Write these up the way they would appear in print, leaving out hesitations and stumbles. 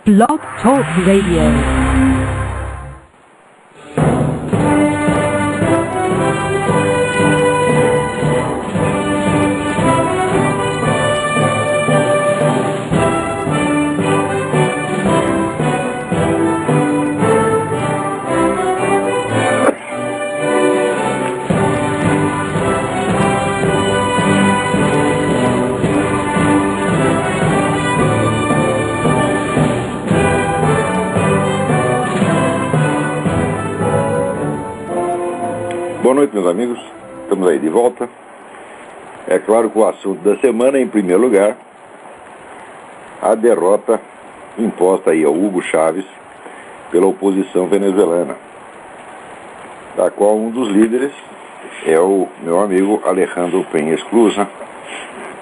Blog Talk Radio. Boa noite, meus amigos. Estamos aí de volta. É claro que o assunto da semana é, em primeiro lugar, a derrota imposta aí ao Hugo Chávez pela oposição venezuelana, da qual um dos líderes é o meu amigo Alejandro Penha Esclusa,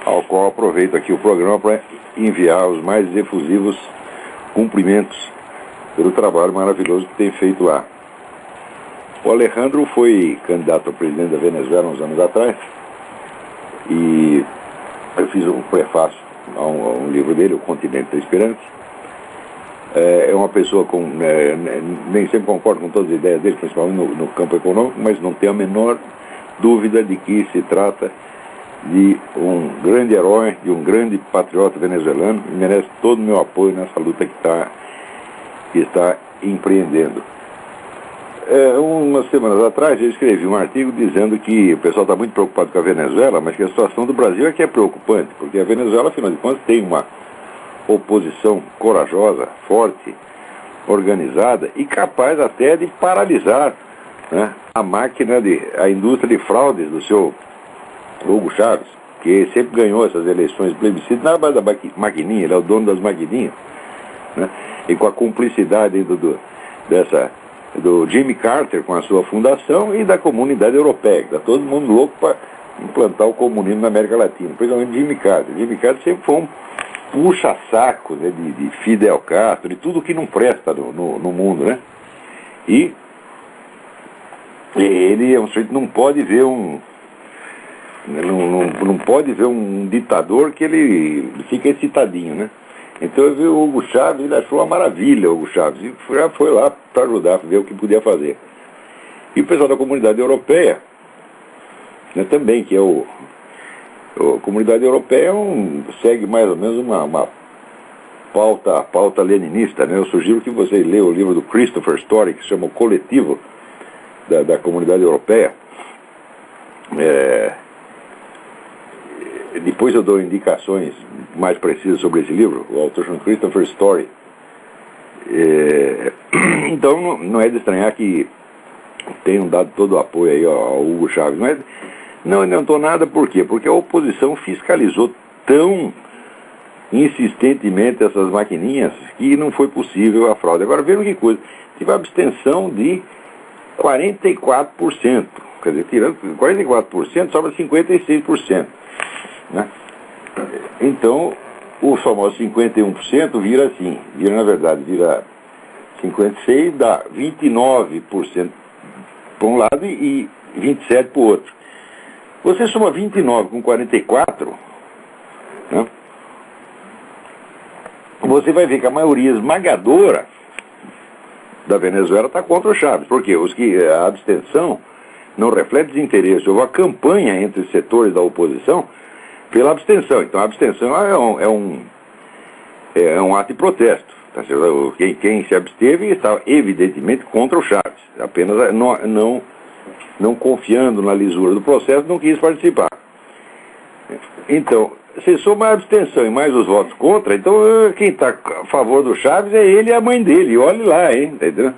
ao qual aproveito aqui o programa para enviar os mais efusivos cumprimentos pelo trabalho maravilhoso que tem feito lá. O Alejandro foi candidato a presidente da Venezuela uns anos atrás e eu fiz um prefácio a um livro dele, O Continente da Esperança. É uma pessoa com... nem sempre concordo com todas as ideias dele, principalmente no campo econômico, mas não tenho a menor dúvida de que se trata de um grande herói, de um grande patriota venezuelano, e merece todo o meu apoio nessa luta que está empreendendo. Umas semanas atrás eu escrevi um artigo dizendo que o pessoal está muito preocupado com a Venezuela, mas que a situação do Brasil é que é preocupante, porque a Venezuela, afinal de contas, tem uma oposição corajosa, forte, organizada e capaz até de paralisar, né, a indústria de fraudes do seu Hugo Chávez, que sempre ganhou essas eleições plebiscitas na base da maquininha, ele é o dono das maquininhas, né, e com a cumplicidade do Jimmy Carter com a sua fundação e da comunidade europeia, que está todo mundo louco para implantar o comunismo na América Latina, principalmente Jimmy Carter. Jimmy Carter sempre foi um puxa-saco, né, de Fidel Castro, de tudo que não presta no mundo, né? E ele é um sujeito que não pode ver não pode ver um ditador que ele fica excitadinho, né? Então eu vi o Hugo Chávez, ele achou uma maravilha o Hugo Chávez, e já foi lá para ajudar, para ver o que podia fazer. E o pessoal da comunidade europeia, né, também, que é a comunidade europeia segue mais ou menos uma pauta leninista, né? Eu sugiro que vocês leiam o livro do Christopher Story, que se chama O Coletivo da Comunidade Europeia. Depois eu dou indicações mais precisas sobre esse livro. O autor chama Christopher Story. Então não é de estranhar que tenham dado todo o apoio aí ao Hugo Chávez. Mas não adiantou nada, por quê? Porque a oposição fiscalizou tão insistentemente essas maquininhas que não foi possível a fraude. Agora vejam que coisa, tive a abstenção de 44%. Quer dizer, tirando 44%, sobra 56%. Né? Então, o famoso 51% vira assim, vira 56%, dá 29% para um lado e 27% para o outro. Você soma 29 com 44, né? Você vai ver que a maioria esmagadora da Venezuela está contra o Chávez, porque a abstenção não reflete desinteresse. Houve uma campanha entre os setores da oposição pela abstenção. Então a abstenção é um ato de protesto. Tá certo? Quem se absteve estava evidentemente contra o Chávez, apenas não confiando na lisura do processo, não quis participar. Então, se soma a abstenção e mais os votos contra, então quem está a favor do Chávez é ele e a mãe dele. Olhe lá, hein? Entendeu?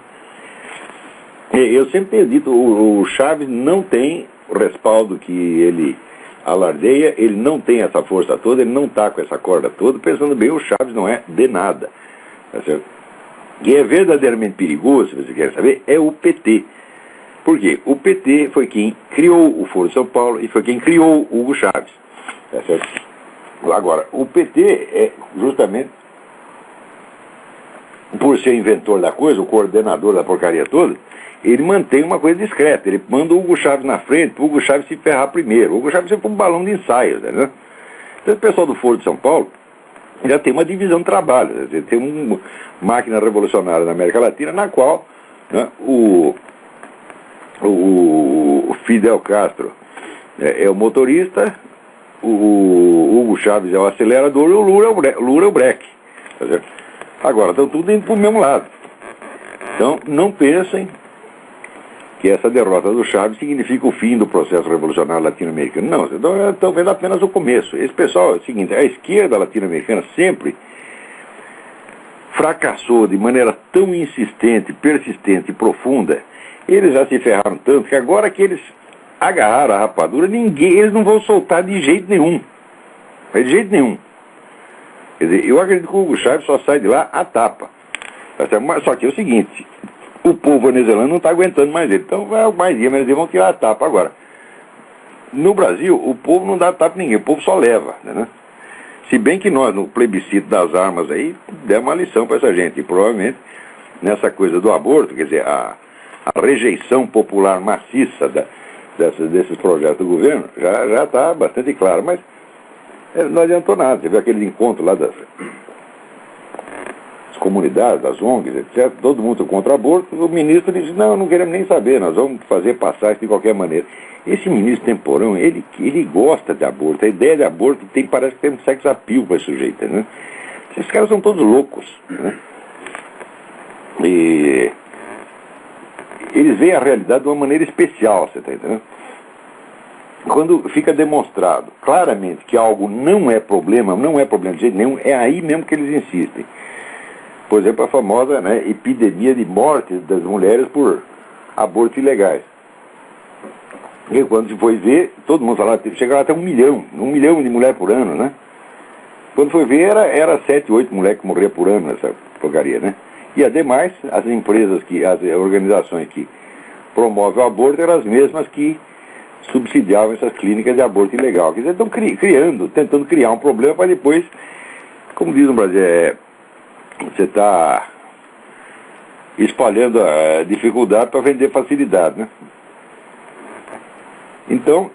Eu sempre tenho dito, o Chávez não tem o respaldo que ele alardeia, ele não tem essa força toda, ele não está com essa corda toda. Pensando bem, o Chávez não é de nada. Tá certo? E é verdadeiramente perigoso, se você quer saber, é o PT. Por quê? O PT foi quem criou o Foro de São Paulo e foi quem criou o Hugo Chávez. Tá certo? Agora, o PT é justamente, por ser inventor da coisa, o coordenador da porcaria toda, ele mantém uma coisa discreta. Ele manda o Hugo Chávez na frente para o Hugo Chávez se ferrar primeiro. O Hugo Chávez sempre foi um balão de ensaio, né? Então o pessoal do Foro de São Paulo já tem uma divisão de trabalho. Tem uma máquina revolucionária na América Latina na qual, né, o Fidel Castro é o motorista, o Hugo Chávez é o acelerador e o Lula é o breque. Tá certo? Agora, estão tudo indo para o mesmo lado. Então, não pensem que essa derrota do Chávez significa o fim do processo revolucionário latino-americano. Não, estão vendo apenas o começo. Esse pessoal, é o seguinte, a esquerda latino-americana sempre fracassou de maneira tão insistente, persistente e profunda. Eles já se ferraram tanto que agora que eles agarraram a rapadura, eles não vão soltar de jeito nenhum. De jeito nenhum. Quer dizer, eu acredito que o Hugo Chávez só sai de lá a tapa. Só que é o seguinte, o povo venezuelano não está aguentando mais ele. Então, mais dia, menos dia, vão tirar a tapa agora. No Brasil, o povo não dá tapa a ninguém, o povo só leva, né? Se bem que nós, no plebiscito das armas aí, demos uma lição para essa gente. E provavelmente, nessa coisa do aborto, quer dizer, a rejeição popular maciça desses projetos do governo já está bastante clara. Mas não adiantou nada. Você viu aquele encontro lá das comunidades, das ONGs, etc. Todo mundo contra o aborto. O ministro disse, não queremos nem saber, nós vamos fazer passar isso de qualquer maneira. Esse ministro temporão, ele gosta de aborto. A ideia de aborto parece que tem um sex appeal para esse sujeito, né? Esses caras são todos loucos, né? E eles veem a realidade de uma maneira especial, você está entendendo? Quando fica demonstrado claramente que algo não é problema de jeito nenhum, é aí mesmo que eles insistem. Por exemplo, a famosa, né, epidemia de mortes das mulheres por abortos ilegais. E quando se foi ver, todo mundo falava que chegava até 1 milhão de mulheres por ano, né? Quando foi ver, era 7, 8 mulheres que morriam por ano nessa porcaria, né? E ademais, as empresas, as organizações que promovem o aborto eram as mesmas que subsidiavam essas clínicas de aborto ilegal. Quer dizer, estão tentando criar um problema para depois, como diz no Brasil, você está espalhando a dificuldade para vender facilidade, né? Então,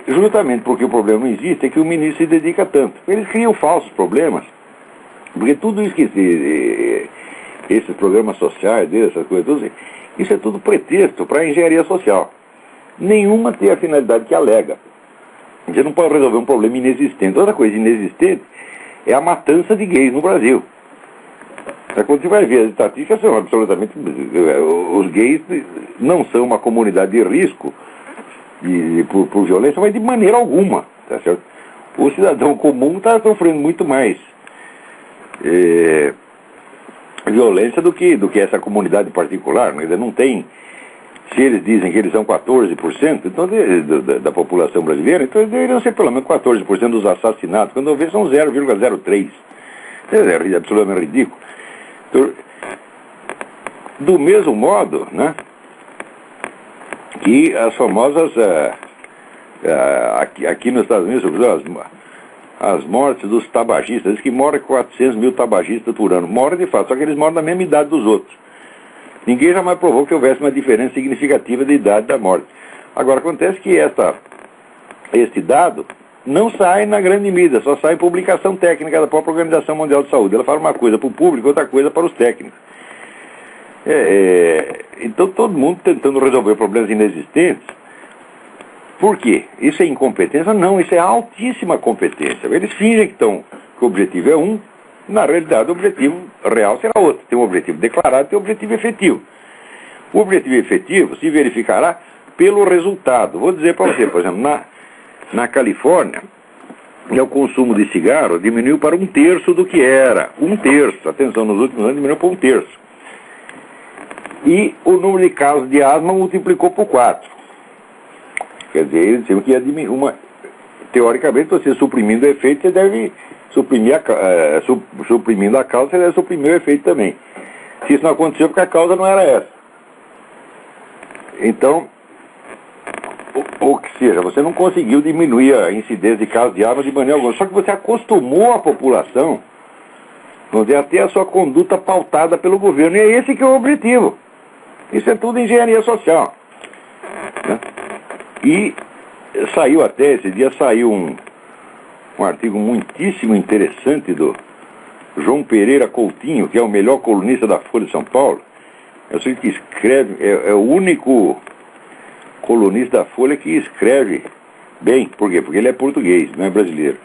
justamente porque o problema não existe, é que o ministro se dedica tanto. Eles criam falsos problemas, porque tudo isso que esses programas sociais, essas coisas, tudo, isso é tudo pretexto para a engenharia social. Nenhuma tem a finalidade que alega. Você não pode resolver um problema inexistente. Outra coisa inexistente é a matança de gays no Brasil. Quando você vai ver as estatísticas, são absolutamente... Os gays não são uma comunidade de risco por violência, mas de maneira alguma, tá certo? O cidadão comum está sofrendo muito mais violência do que essa comunidade particular. Não tem... Se eles dizem que eles são 14% então, da população brasileira, então eles deveriam ser pelo menos 14% dos assassinatos. Quando eu vejo são 0,03%. É absolutamente ridículo. Então, do mesmo modo, né, que as famosas, aqui nos Estados Unidos, as mortes dos tabagistas, diz que morrem 400 mil tabagistas por ano. Morrem de fato, só que eles moram na mesma idade dos outros. Ninguém jamais provou que houvesse uma diferença significativa de idade da morte. Agora, acontece que este dado não sai na grande mídia, só sai em publicação técnica da própria Organização Mundial de Saúde. Ela fala uma coisa para o público, outra coisa para os técnicos. Então, todo mundo tentando resolver problemas inexistentes. Por quê? Isso é incompetência? Não, isso é altíssima competência. Eles fingem que o objetivo é um, na realidade o objetivo real será outro. Tem um objetivo declarado e tem um objetivo efetivo. O objetivo efetivo se verificará pelo resultado. Vou dizer para você, por exemplo, na Califórnia, o consumo de cigarro diminuiu para 1/3 do que era. 1/3. Atenção, nos últimos anos diminuiu para 1/3. E o número de casos de asma multiplicou por 4. Quer dizer, eles diziam que ia diminuir teoricamente, você suprimindo o efeito, você deve suprimir suprimindo a causa, você deve suprimir o efeito também. Se isso não aconteceu, porque a causa não era essa. Então, ou que seja, você não conseguiu diminuir a incidência de casos de asma de maneira alguma, só que você acostumou a população a ter a sua conduta pautada pelo governo, e é esse que é o objetivo. Isso é tudo engenharia social, né? E esse dia saiu um artigo muitíssimo interessante João Pereira Coutinho, que é o melhor colunista da Folha de São Paulo, é o sujeito que escreve, é o único colunista da Folha que escreve bem. Por quê? Porque ele é português, não é brasileiro.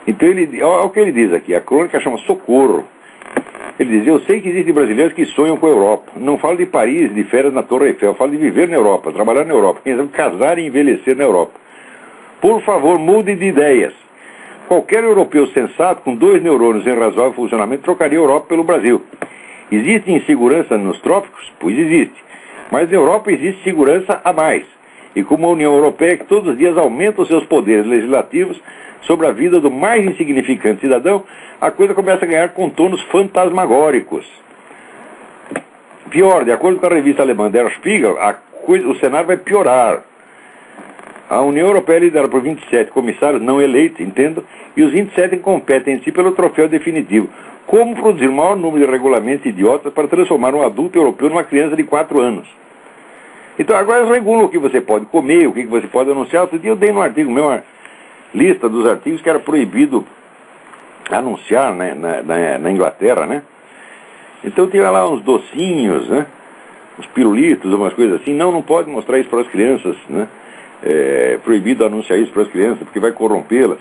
Então olha o que ele diz aqui, a crônica chama Socorro. Ele diz: eu sei que existem brasileiros que sonham com a Europa. Não falo de Paris, de férias na Torre Eiffel, falo de viver na Europa, trabalhar na Europa, quem sabe casar e envelhecer na Europa. Por favor, mude de ideias. Qualquer europeu sensato, com 2 neurônios em razoável funcionamento, trocaria a Europa pelo Brasil. Existe insegurança nos trópicos? Pois existe. Mas na Europa existe segurança a mais. E como a União Europeia, que todos os dias aumenta os seus poderes legislativos sobre a vida do mais insignificante cidadão, a coisa começa a ganhar contornos fantasmagóricos. Pior, de acordo com a revista alemã Der Spiegel, o cenário vai piorar. A União Europeia é liderada por 27 comissários não eleitos, entendo, e os 27 competem em si pelo troféu definitivo. Como produzir o maior número de regulamentos idiotas para transformar um adulto europeu numa criança de 4 anos? Então agora eles regulam o que você pode comer, o que você pode anunciar. Outro dia eu dei no artigo meu uma lista dos artigos que era proibido anunciar, né, na Inglaterra, né? Então tinha lá uns docinhos, né? Uns pirulitos, umas coisas assim. Não pode mostrar isso para as crianças, né? É proibido anunciar isso para as crianças, porque vai corrompê-las.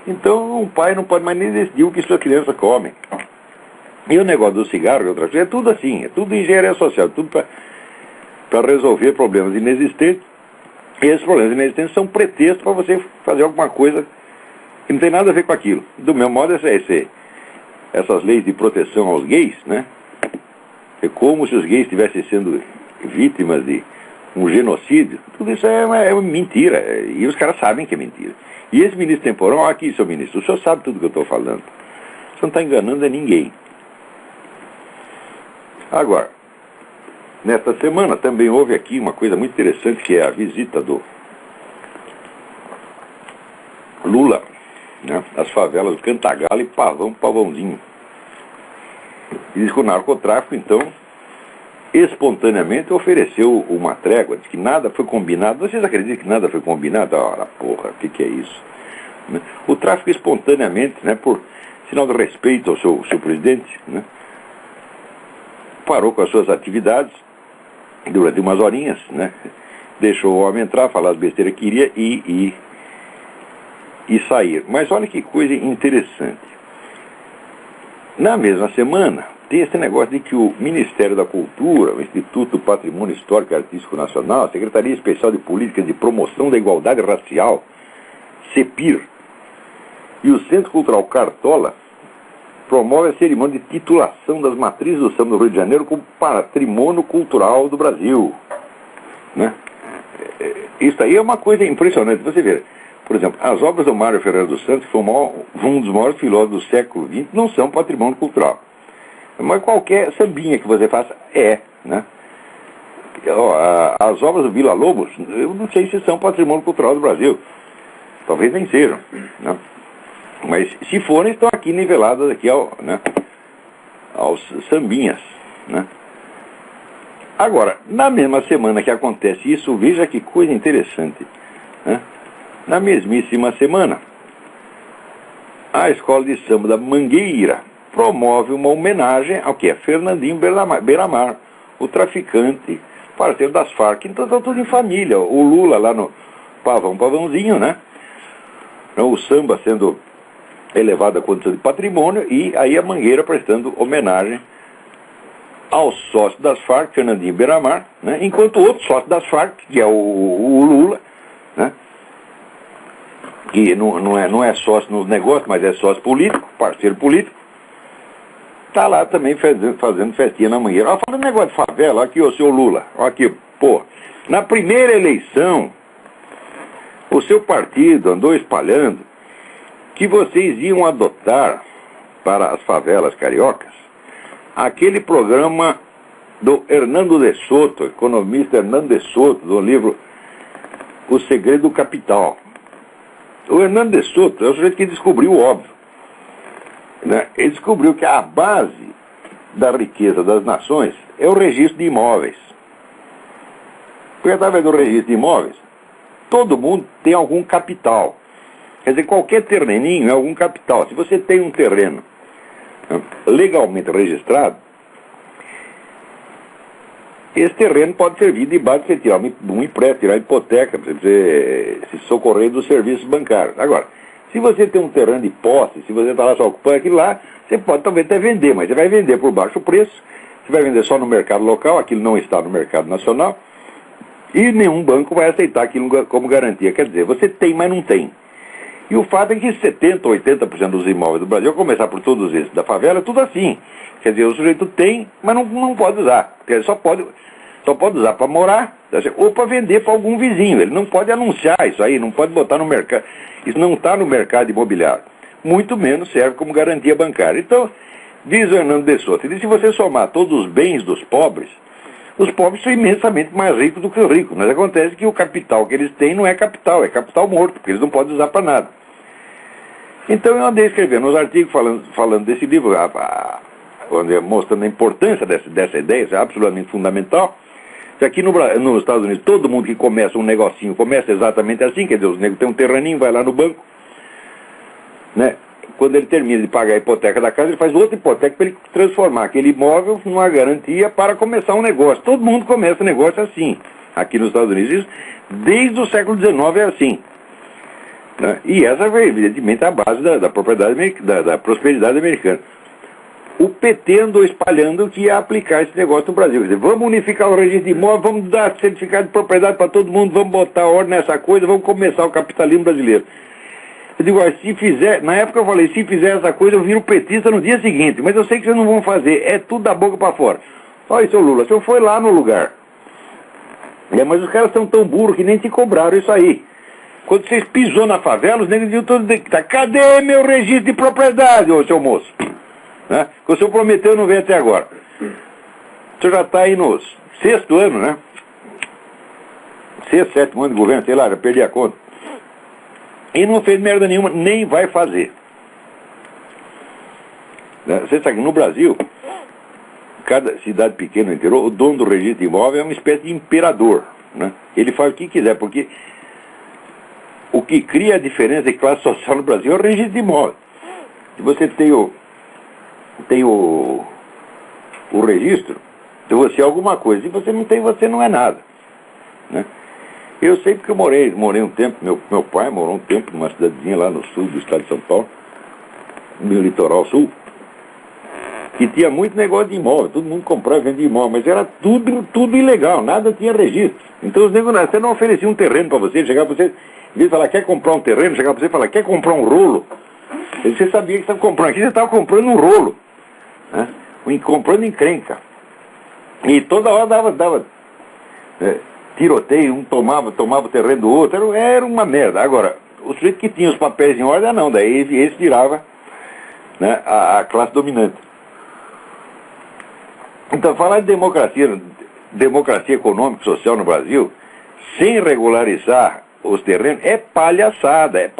Então o pai não pode mais nem decidir o que sua criança come. E o negócio do cigarro e outras coisas, é tudo assim, é tudo engenharia social, tudo para resolver problemas inexistentes. E esses problemas inexistentes são pretextos para você fazer alguma coisa que não tem nada a ver com aquilo. Do meu modo, essas leis de proteção aos gays, né? É como se os gays estivessem sendo vítimas de um genocídio. Tudo isso é mentira. E os caras sabem que é mentira. E esse ministro temporal, aqui, seu ministro, o senhor sabe tudo que eu estou falando. O senhor não está enganando a ninguém. Agora, nesta semana também houve aqui uma coisa muito interessante, que é a visita do Lula, né, às favelas do Cantagalo e Pavãozinho. E diz que o narcotráfico, então, espontaneamente ofereceu uma trégua, diz que nada foi combinado. Vocês acreditam que nada foi combinado? Ora, porra, o que é isso? O tráfico espontaneamente, né, por sinal de respeito ao seu presidente, né, parou com as suas atividades durante umas horinhas, né, deixou o homem entrar, falar as besteiras que queria e sair. Mas olha que coisa interessante. Na mesma semana, tem esse negócio de que o Ministério da Cultura, o Instituto do Patrimônio Histórico e Artístico Nacional, a Secretaria Especial de Políticas de Promoção da Igualdade Racial, CEPIR, e o Centro Cultural Cartola promove a cerimônia de titulação das matrizes do samba do Rio de Janeiro como Patrimônio Cultural do Brasil, né? Isso aí é uma coisa impressionante. Você vê, por exemplo, as obras do Mário Ferreira dos Santos, que foi um dos maiores filósofos do século XX, não são patrimônio cultural. Mas qualquer sambinha que você faça né? As obras do Vila Lobos, eu não sei se são patrimônio cultural do Brasil. Talvez nem sejam, né? Mas se forem, estão aqui niveladas aqui aos sambinhas, né? Agora, na mesma semana que acontece isso, veja que coisa interessante, né? Na mesmíssima semana, a Escola de Samba da Mangueira promove uma homenagem ao que é Fernandinho Beiramar, o traficante, parceiro das Farc. Então estão tudo em família. O Lula lá no Pavãozinho, né? O samba sendo elevado à condição de patrimônio, e aí a Mangueira prestando homenagem ao sócio das Farc, Fernandinho Beiramar, né? Enquanto o outro sócio das Farc, que é o Lula, né? Que não é sócio no negócio, mas é sócio político, parceiro político, está lá também fazendo festinha na Mangueira. Olha, falando negócio de favela, aqui o seu Lula, aqui, pô, na primeira eleição, o seu partido andou espalhando que vocês iam adotar para as favelas cariocas aquele programa do Hernando de Soto, economista Hernando de Soto, do livro O Segredo do Capital. O Hernando de Soto é o sujeito que descobriu o óbvio, né? Ele descobriu que a base da riqueza das nações é o registro de imóveis. Porque através do registro de imóveis, todo mundo tem algum capital. Quer dizer, qualquer terreninho é algum capital. Se você tem um terreno legalmente registrado, esse terreno pode servir de base para você tirar um empréstimo, tirar hipoteca, para você se socorrer dos serviços bancários. Agora, se você tem um terreno de posse, se você está lá só ocupando aquilo lá, você pode talvez até vender, mas você vai vender por baixo preço, você vai vender só no mercado local, aquilo não está no mercado nacional, e nenhum banco vai aceitar aquilo como garantia. Quer dizer, você tem, mas não tem. E o fato é que 70% ou 80% dos imóveis do Brasil, a começar por todos esses da favela, é tudo assim. Quer dizer, o sujeito tem, mas não pode usar. Quer dizer, só pode usar para morar ou para vender para algum vizinho. Ele não pode anunciar isso aí, não pode botar no mercado. Isso não está no mercado imobiliário. Muito menos serve como garantia bancária. Então, diz o Hernando de Soto, se você somar todos os bens dos pobres, os pobres são imensamente mais ricos do que os ricos. Mas acontece que o capital que eles têm não é capital morto, porque eles não podem usar para nada. Então eu andei escrevendo uns artigos falando desse livro, mostrando a importância dessa ideia, isso é absolutamente fundamental. Aqui nos Estados Unidos, todo mundo que começa um negocinho, começa exatamente assim, quer dizer, os negros têm um terreninho, vai lá no banco, né? Quando ele termina de pagar a hipoteca da casa, ele faz outra hipoteca para ele transformar aquele imóvel numa garantia para começar um negócio. Todo mundo começa um negócio assim, aqui nos Estados Unidos, isso, desde o século XIX é assim. Né? E essa, evidentemente, é a base da propriedade, da prosperidade americana. O PT andou espalhando que ia aplicar esse negócio no Brasil. Quer dizer, vamos unificar o registro de imóvel, vamos dar certificado de propriedade para todo mundo, vamos botar ordem nessa coisa, vamos começar o capitalismo brasileiro. Eu digo, se fizer, na época eu falei, se fizer essa coisa eu viro petista no dia seguinte, mas eu sei que vocês não vão fazer, é tudo da boca para fora. Olha, seu Lula, o senhor foi lá no lugar. Mas os caras são tão burros que nem te cobraram isso aí. Quando vocês pisou na favela, os negros diziam todos, cadê meu registro de propriedade, ô seu moço? Né? Que o senhor prometeu não veio até agora. O senhor já está aí no 6º ano, né? 6º, 7º ano de governo, sei lá, já perdi a conta. E não fez merda nenhuma, nem vai fazer. Né? Você sabe que no Brasil, cada cidade pequena no interior, o dono do registro de imóvel é uma espécie de imperador. Né? Ele faz o que quiser, porque o que cria a diferença de classe social no Brasil é o registro de imóvel. Se você tem o registro, de você é alguma coisa. Se você não tem, você não é nada. Né? Eu sei porque eu morei um tempo, meu pai morou um tempo numa cidadezinha lá no sul do estado de São Paulo, no litoral sul, que tinha muito negócio de imóvel, todo mundo comprava e vendia imóvel, mas era tudo ilegal, nada tinha registro. Então os negros, você não oferecia um terreno para você, chegava para você, em vez de falar, quer comprar um terreno, chegava para você e falar, quer comprar um rolo? Você sabia que estava comprando, aqui você estava comprando um rolo, né? Comprando encrenca. E toda hora dava tiroteio, um tomava o terreno do outro, era uma merda. Agora, o sujeito que tinha os papéis em ordem, não, daí esse virava, né, a classe dominante. Então, falar de democracia econômica e social no Brasil, sem regularizar os terrenos, é palhaçada.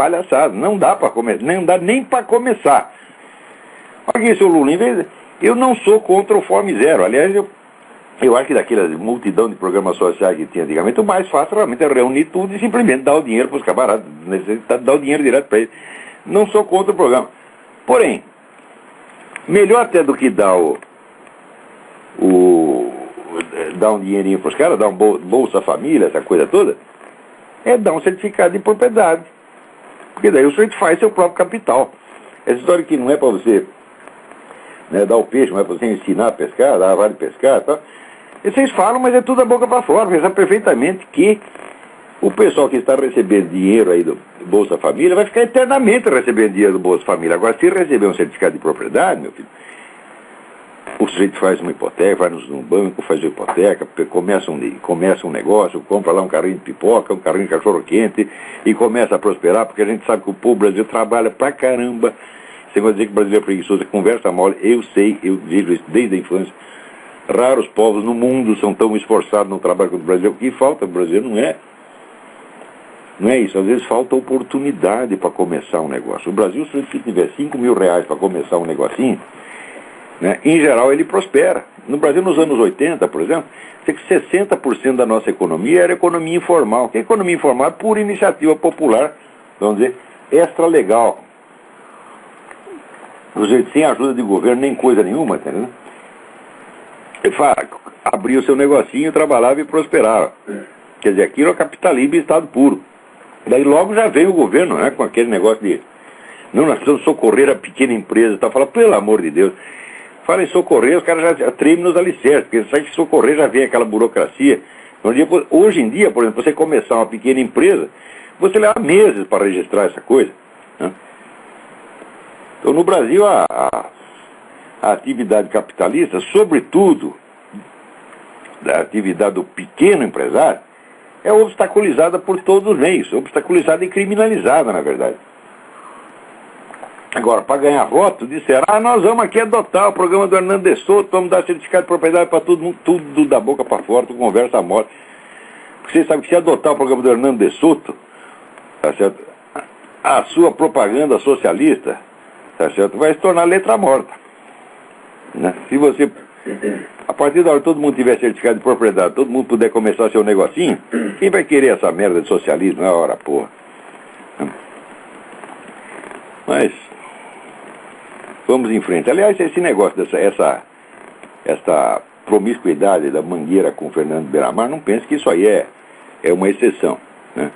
Não dá para começar, não dá nem para começar. Olha aqui, seu Lula, eu não sou contra o Fome Zero. Aliás, eu acho que daquela multidão de programas sociais que tinha antigamente, o mais fácil realmente é reunir tudo e simplesmente dar o dinheiro para os camaradas, dar o dinheiro direto para eles. Não sou contra o programa. Porém, melhor até do que dar dar um dinheirinho para os caras, dar um Bolsa Família, essa coisa toda, é dar um certificado de propriedade. Porque daí o sujeito faz seu próprio capital. Essa história que não é para você, né, dar o peixe, não é para você ensinar a pescar, dar a vara de pescar e tal. E vocês falam, mas é tudo a boca para fora. Você sabe perfeitamente que o pessoal que está recebendo dinheiro aí do Bolsa Família vai ficar eternamente recebendo dinheiro do Bolsa Família. Agora, se receber um certificado de propriedade, meu filho, o sujeito faz uma hipoteca, vai num banco, faz uma hipoteca, começa um negócio, compra lá um carrinho de pipoca, um carrinho de cachorro-quente e começa a prosperar, porque a gente sabe que o povo brasileiro trabalha pra caramba. Você vai dizer que o brasileiro é preguiçoso, conversa mole, eu sei, eu vejo isso desde a infância. Raros povos no mundo são tão esforçados no trabalho quanto o brasileiro. O que falta o brasileiro não é isso. Às vezes falta oportunidade para começar um negócio. O Brasil, se tiver 5 mil reais para começar um negocinho, né, em geral ele prospera. No Brasil, nos anos 80, por exemplo, sei que 60% da nossa economia era economia informal. Que é economia informal? Por iniciativa popular, vamos dizer, extra-legal. sem ajuda de governo nem coisa nenhuma, entendeu? Ele fala, abria o seu negocinho, trabalhava e prosperava. Quer dizer, aquilo é capitalismo em estado puro. Daí logo já veio o governo, né, com aquele negócio de não, nós precisamos socorrer a pequena empresa e tal. Fala, pelo amor de Deus. Fala em socorrer, os caras já tremem nos alicerces, porque sabe que socorrer já vem aquela burocracia. Hoje em dia, por exemplo, você começar uma pequena empresa, você leva meses para registrar essa coisa, né? Então, no Brasil, a atividade capitalista, sobretudo da atividade do pequeno empresário, é obstaculizada por todos os meios, obstaculizada e criminalizada, na verdade. Agora, para ganhar voto, disseram, nós vamos aqui adotar o programa do Hernando de Soto, vamos dar certificado de propriedade para todo mundo, tudo da boca para fora, tu conversa morta. Porque você sabe que se adotar o programa do Hernando de Soto, tá certo? A sua propaganda socialista, tá certo? Vai se tornar letra morta, né? Se você, a partir da hora que todo mundo tiver certificado de propriedade, todo mundo puder começar seu negocinho, quem vai querer essa merda de socialismo? É hora, porra. Mas vamos em frente. Aliás, esse negócio essa promiscuidade da Mangueira com Fernando Beiramar, não pense que isso aí é uma exceção, né?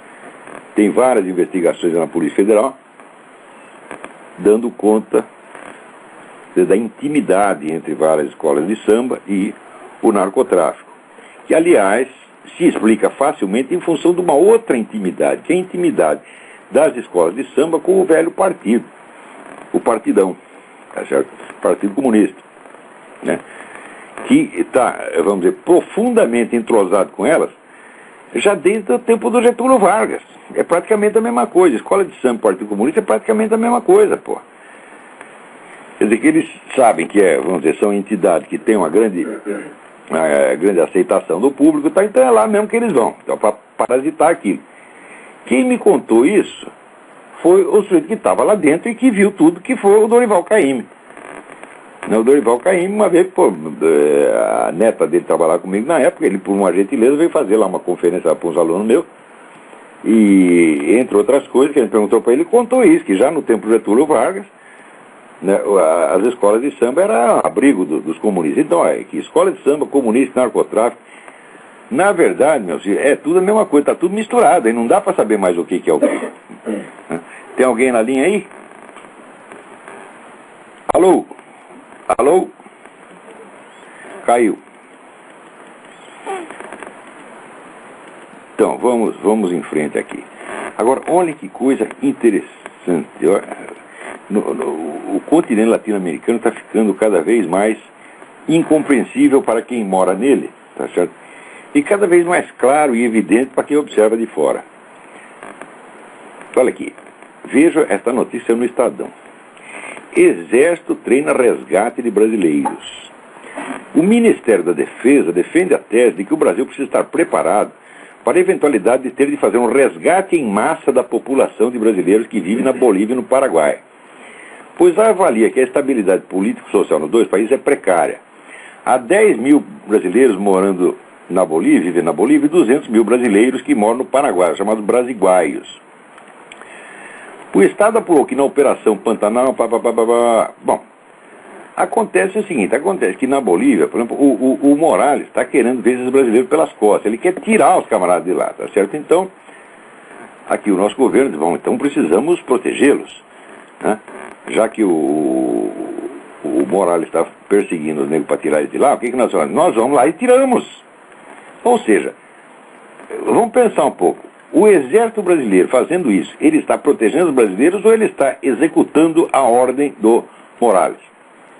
Tem várias investigações na Polícia Federal dando conta da intimidade entre várias escolas de samba e o narcotráfico, que, aliás, se explica facilmente em função de uma outra intimidade, que é a intimidade das escolas de samba com o velho partido, o Partidão, tá certo? Partido Comunista, né? Que está, vamos dizer, profundamente entrosado com elas já desde o tempo do Getúlio Vargas. É praticamente a mesma coisa. Escola de samba e Partido Comunista é praticamente a mesma coisa, pô. Quer dizer que eles sabem que vamos dizer, são entidades que têm uma grande aceitação do público, tá? Então é lá mesmo que eles vão, então, para parasitar aquilo. Quem me contou isso foi o sujeito que estava lá dentro e que viu tudo, que foi o Dorival Caymmi. O Dorival Caymmi, uma vez, a neta dele trabalhava comigo na época, ele, por uma gentileza, veio fazer lá uma conferência para uns alunos meus, e, entre outras coisas, que a gente perguntou para ele, contou isso, que já no tempo do Getúlio Vargas, né, as escolas de samba eram abrigo dos comunistas. Então, que escola de samba, comunista, narcotráfico, na verdade, meus filhos, é tudo a mesma coisa, está tudo misturado, e não dá para saber mais o que é o que. Tem alguém na linha aí? Alô? Alô? Caiu. Então, vamos em frente aqui. Agora, olha que coisa interessante. O continente latino-americano está ficando cada vez mais incompreensível para quem mora nele, tá certo? E cada vez mais claro e evidente para quem observa de fora. Olha aqui, veja esta notícia no Estadão. Exército treina resgate de brasileiros. O Ministério da Defesa defende a tese de que o Brasil precisa estar preparado para a eventualidade de ter de fazer um resgate em massa da população de brasileiros que vivem na Bolívia e no Paraguai, pois avalia que a estabilidade político-social nos dois países é precária. Há 10 mil brasileiros morando na Bolívia, vivem na Bolívia, e 200 mil brasileiros que moram no Paraguai, chamados brasiguaios. O Estado apurou que na Operação Pantanal... Bom, acontece o seguinte, acontece que na Bolívia, por exemplo, o Morales está querendo ver esses brasileiros pelas costas, ele quer tirar os camaradas de lá, tá certo? Então, aqui o nosso governo diz, bom, então precisamos protegê-los, né? Já que o Morales está perseguindo os negros para tirar eles de lá, o que nós vamos? Nós vamos lá e tiramos. Ou seja, vamos pensar um pouco. O exército brasileiro fazendo isso, ele está protegendo os brasileiros ou ele está executando a ordem do Morales,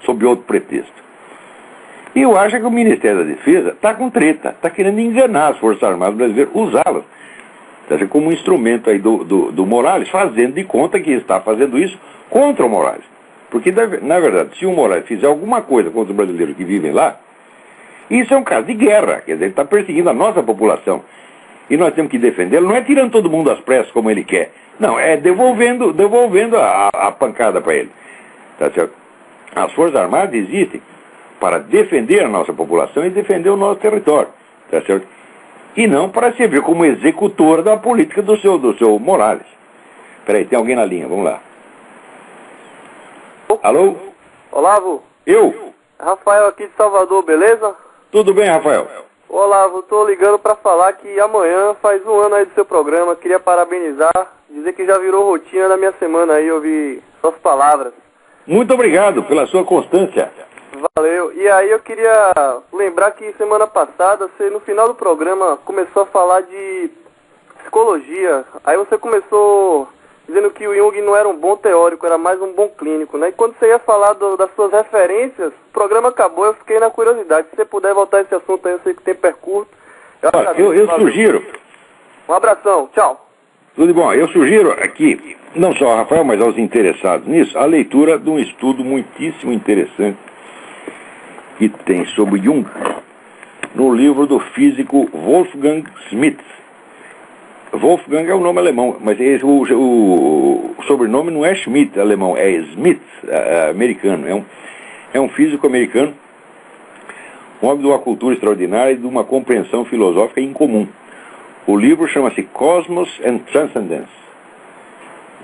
sob outro pretexto? E eu acho que o Ministério da Defesa está com treta, está querendo enganar as Forças Armadas brasileiras, usá-las como um instrumento aí do Morales, fazendo de conta que está fazendo isso contra o Morales. Porque, na verdade, se o Morales fizer alguma coisa contra os brasileiros que vivem lá, isso é um caso de guerra, quer dizer, ele está perseguindo a nossa população. E nós temos que defendê-lo, não é tirando todo mundo às pressas como ele quer. Não, é devolvendo a pancada para ele. Tá certo? As Forças Armadas existem para defender a nossa população e defender o nosso território. Tá certo? E não para servir como executor da política do seu Morales. Peraí, tem alguém na linha, vamos lá. Alô? Olavo, Eu? Rafael aqui de Salvador, beleza? Tudo bem, Rafael? Olavo, tô ligando pra falar que amanhã faz um ano aí do seu programa, queria parabenizar, dizer que já virou rotina da minha semana aí, ouvir suas palavras. Muito obrigado pela sua constância. Valeu. E aí eu queria lembrar que semana passada, você no final do programa começou a falar de psicologia. Aí você começou dizendo que o Jung não era um bom teórico, era mais um bom clínico, né? E quando você ia falar das suas referências, o programa acabou, eu fiquei na curiosidade. Se você puder voltar a esse assunto aí, eu sei que o tempo é curto. Eu sugiro. Um abração, tchau. Tudo de bom. Eu sugiro aqui, não só ao Rafael, mas aos interessados nisso, a leitura de um estudo muitíssimo interessante que tem sobre Jung no livro do físico Wolfgang Schmidt. Wolfgang é o nome alemão, mas o sobrenome não é Schmidt alemão, é Schmidt americano. É um físico americano, um homem de uma cultura extraordinária e de uma compreensão filosófica incomum. O livro chama-se Cosmos and Transcendence.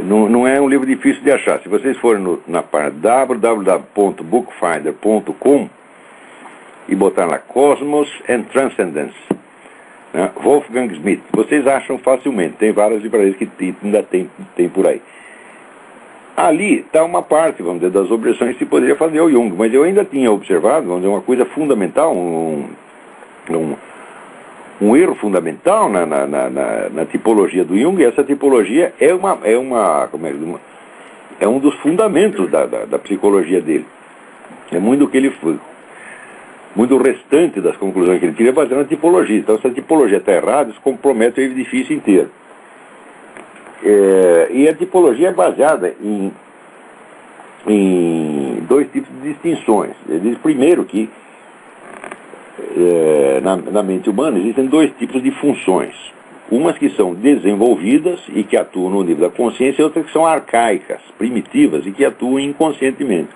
Não é um livro difícil de achar. Se vocês forem na página www.bookfinder.com e botar lá Cosmos and Transcendence, né? Wolfgang Schmidt, vocês acham facilmente. Tem várias livrarias que ainda tem por aí. Ali está uma parte, vamos dizer, das objeções que se poderia fazer ao Jung, mas eu ainda tinha observado, vamos dizer, uma coisa fundamental, um erro fundamental na tipologia do Jung, e essa tipologia é um dos fundamentos da psicologia dele. É muito o que ele foi. Muito restante das conclusões que ele queria fazer na tipologia. Então, se a tipologia está errada, isso compromete o edifício inteiro. E a tipologia é baseada em dois tipos de distinções. Ele diz, primeiro, que na mente humana existem dois tipos de funções. Umas que são desenvolvidas e que atuam no nível da consciência, e outras que são arcaicas, primitivas e que atuam inconscientemente.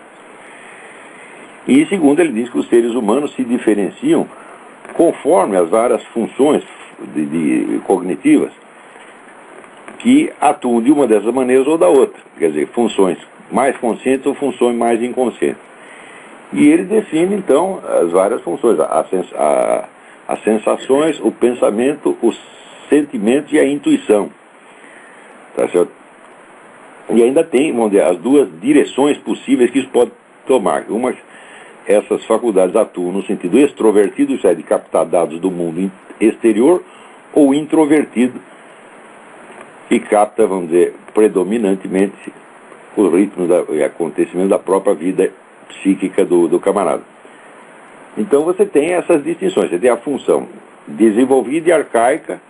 E segundo, ele diz que os seres humanos se diferenciam conforme as várias funções cognitivas que atuam de uma dessas maneiras ou da outra. Quer dizer, funções mais conscientes ou funções mais inconscientes. E ele define, então, as várias funções, as sensações, o pensamento, os sentimentos e a intuição. Tá certo? E ainda tem, vamos dizer, as duas direções possíveis que isso pode tomar. Essas faculdades atuam no sentido extrovertido, isso é, de captar dados do mundo exterior, ou introvertido, que capta, vamos dizer, predominantemente os ritmos e acontecimentos da própria vida psíquica do camarada. Então você tem essas distinções. Você tem a função desenvolvida e arcaica,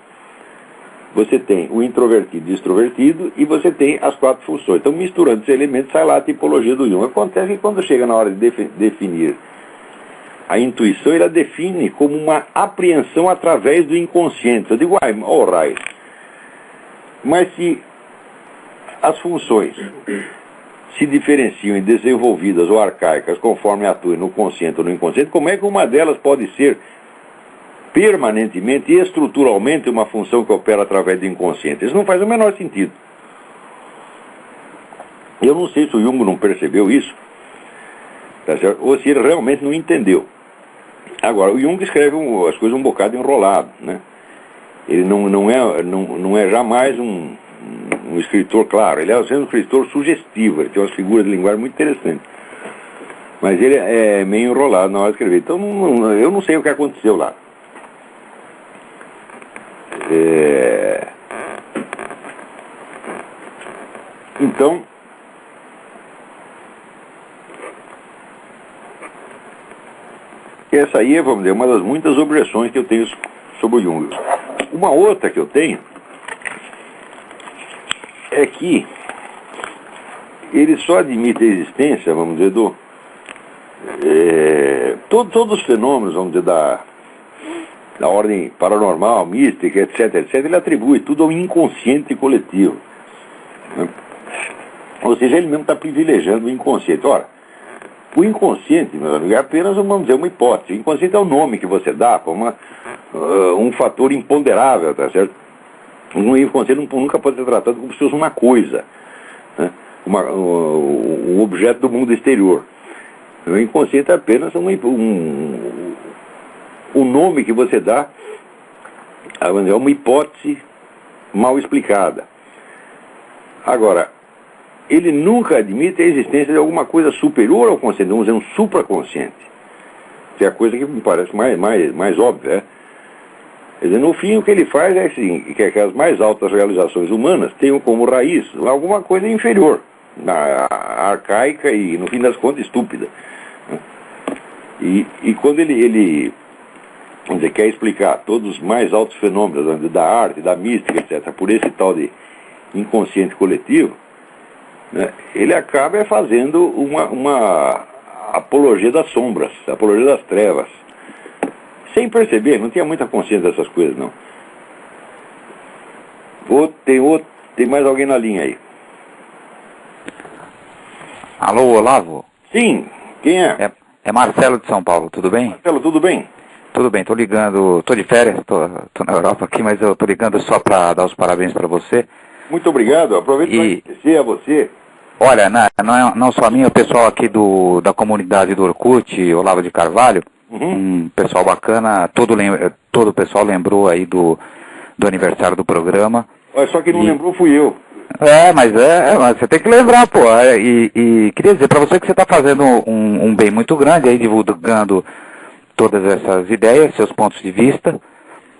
você tem o introvertido e extrovertido, e você tem as quatro funções. Então, misturando esses elementos, sai lá a tipologia do Jung. Acontece que quando chega na hora de definir a intuição, ele a define como uma apreensão através do inconsciente. Eu digo, alright. Mas se as funções se diferenciam em desenvolvidas ou arcaicas conforme atuem no consciente ou no inconsciente, como é que uma delas pode ser permanentemente e estruturalmente uma função que opera através do inconsciente? Isso não faz o menor sentido. Eu não sei se o Jung não percebeu isso, tá certo? Ou se ele realmente não entendeu. Agora, o Jung escreve as coisas um bocado enrolado, né? Ele não é jamais um escritor claro. Ele é um escritor sugestivo, ele tem umas figuras de linguagem muito interessantes. Mas ele é meio enrolado na hora de escrever. Então, eu não sei o que aconteceu lá. Então, essa aí é, vamos dizer, uma das muitas objeções que eu tenho sobre o Jung. Uma outra que eu tenho é que ele só admite a existência, vamos dizer, todos os fenômenos, vamos dizer, da ordem paranormal, mística, etc., ele atribui tudo ao inconsciente coletivo. Né? Ou seja, ele mesmo está privilegiando o inconsciente. Ora, o inconsciente, meu amigo, é apenas, vamos dizer, uma hipótese. O inconsciente é o nome que você dá para um fator imponderável, tá certo? O inconsciente nunca pode ser tratado como se fosse uma coisa, né? Um objeto do mundo exterior. O inconsciente é apenas um nome que você dá a uma hipótese mal explicada. Agora, ele nunca admite a existência de alguma coisa superior ao consciente, vamos dizer, um supraconsciente, que é a coisa que me parece mais óbvia. Quer dizer, no fim, o que ele faz é assim, que as mais altas realizações humanas tenham como raiz alguma coisa inferior, arcaica e, no fim das contas, estúpida. E quando ele vamos dizer, quer explicar todos os mais altos fenômenos da arte, da mística, etc., por esse tal de inconsciente coletivo, né, ele acaba fazendo uma apologia das sombras, apologia das trevas. Sem perceber, não tinha muita consciência dessas coisas, não. Tem mais alguém na linha aí? Alô, Olavo? Sim, quem é? É Marcelo de São Paulo, tudo bem? Marcelo, tudo bem? Tudo bem, tô ligando, tô de férias, tô na Europa aqui, mas eu tô ligando só para dar os parabéns para você. Muito obrigado, aproveito para agradecer a você. Olha, não só a mim, o pessoal aqui da comunidade do Orkut, Olavo de Carvalho, um pessoal bacana, todo o pessoal lembrou aí do aniversário do programa. Olha, só que não lembrou fui eu. Mas você tem que lembrar, pô. E queria dizer para você que você está fazendo um bem muito grande aí, divulgando todas essas ideias, seus pontos de vista.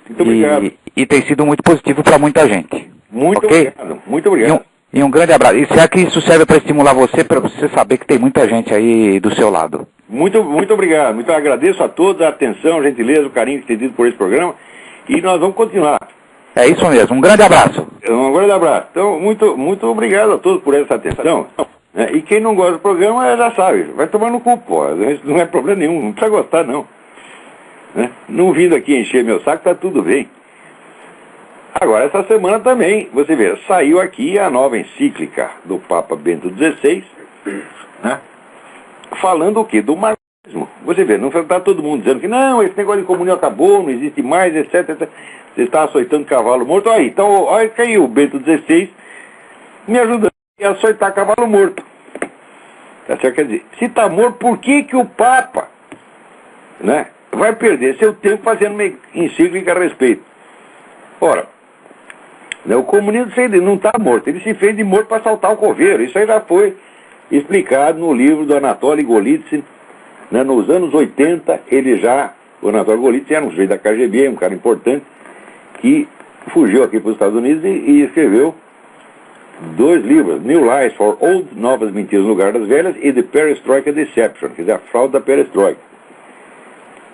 Muito obrigado. E tem sido muito positivo para muita gente. Muito obrigado, muito obrigado. E um grande abraço. E será que isso serve para estimular você, para você saber que tem muita gente aí do seu lado? Muito obrigado. Muito agradeço a todos a atenção, a gentileza, o carinho que tem tido por esse programa. E nós vamos continuar. É isso mesmo. Um grande abraço. Um grande abraço. Então, muito obrigado a todos por essa atenção. E quem não gosta do programa já sabe. Vai tomar no cu, pô. Isso não é problema nenhum. Não precisa gostar, não. Não vindo aqui encher meu saco, tá tudo bem. Agora, essa semana também, você vê, saiu aqui a nova encíclica do Papa Bento XVI, né, falando o quê? Do marxismo. Você vê, não está todo mundo dizendo que não, esse negócio de comunhão acabou, não existe mais, etc. Você está açoitando cavalo morto. Aí, então, olha que aí o Bento XVI me ajudando a açoitar cavalo morto. Tá certo? Quer dizer, se está morto, por que o Papa, né, vai perder seu tempo fazendo uma encíclica a respeito? Ora, o comunismo não está morto, ele se fez de morto para saltar o coveiro. Isso aí já foi explicado no livro do Anatoly Golitsyn, né, nos anos 80. O Anatoly Golitsyn era um sujeito da KGB, um cara importante, que fugiu aqui para os Estados Unidos e escreveu 2 livros, New Lies for Old, Novas Mentiras no Lugar das Velhas, e The Perestroika Deception, quer dizer, a fraude da perestroika,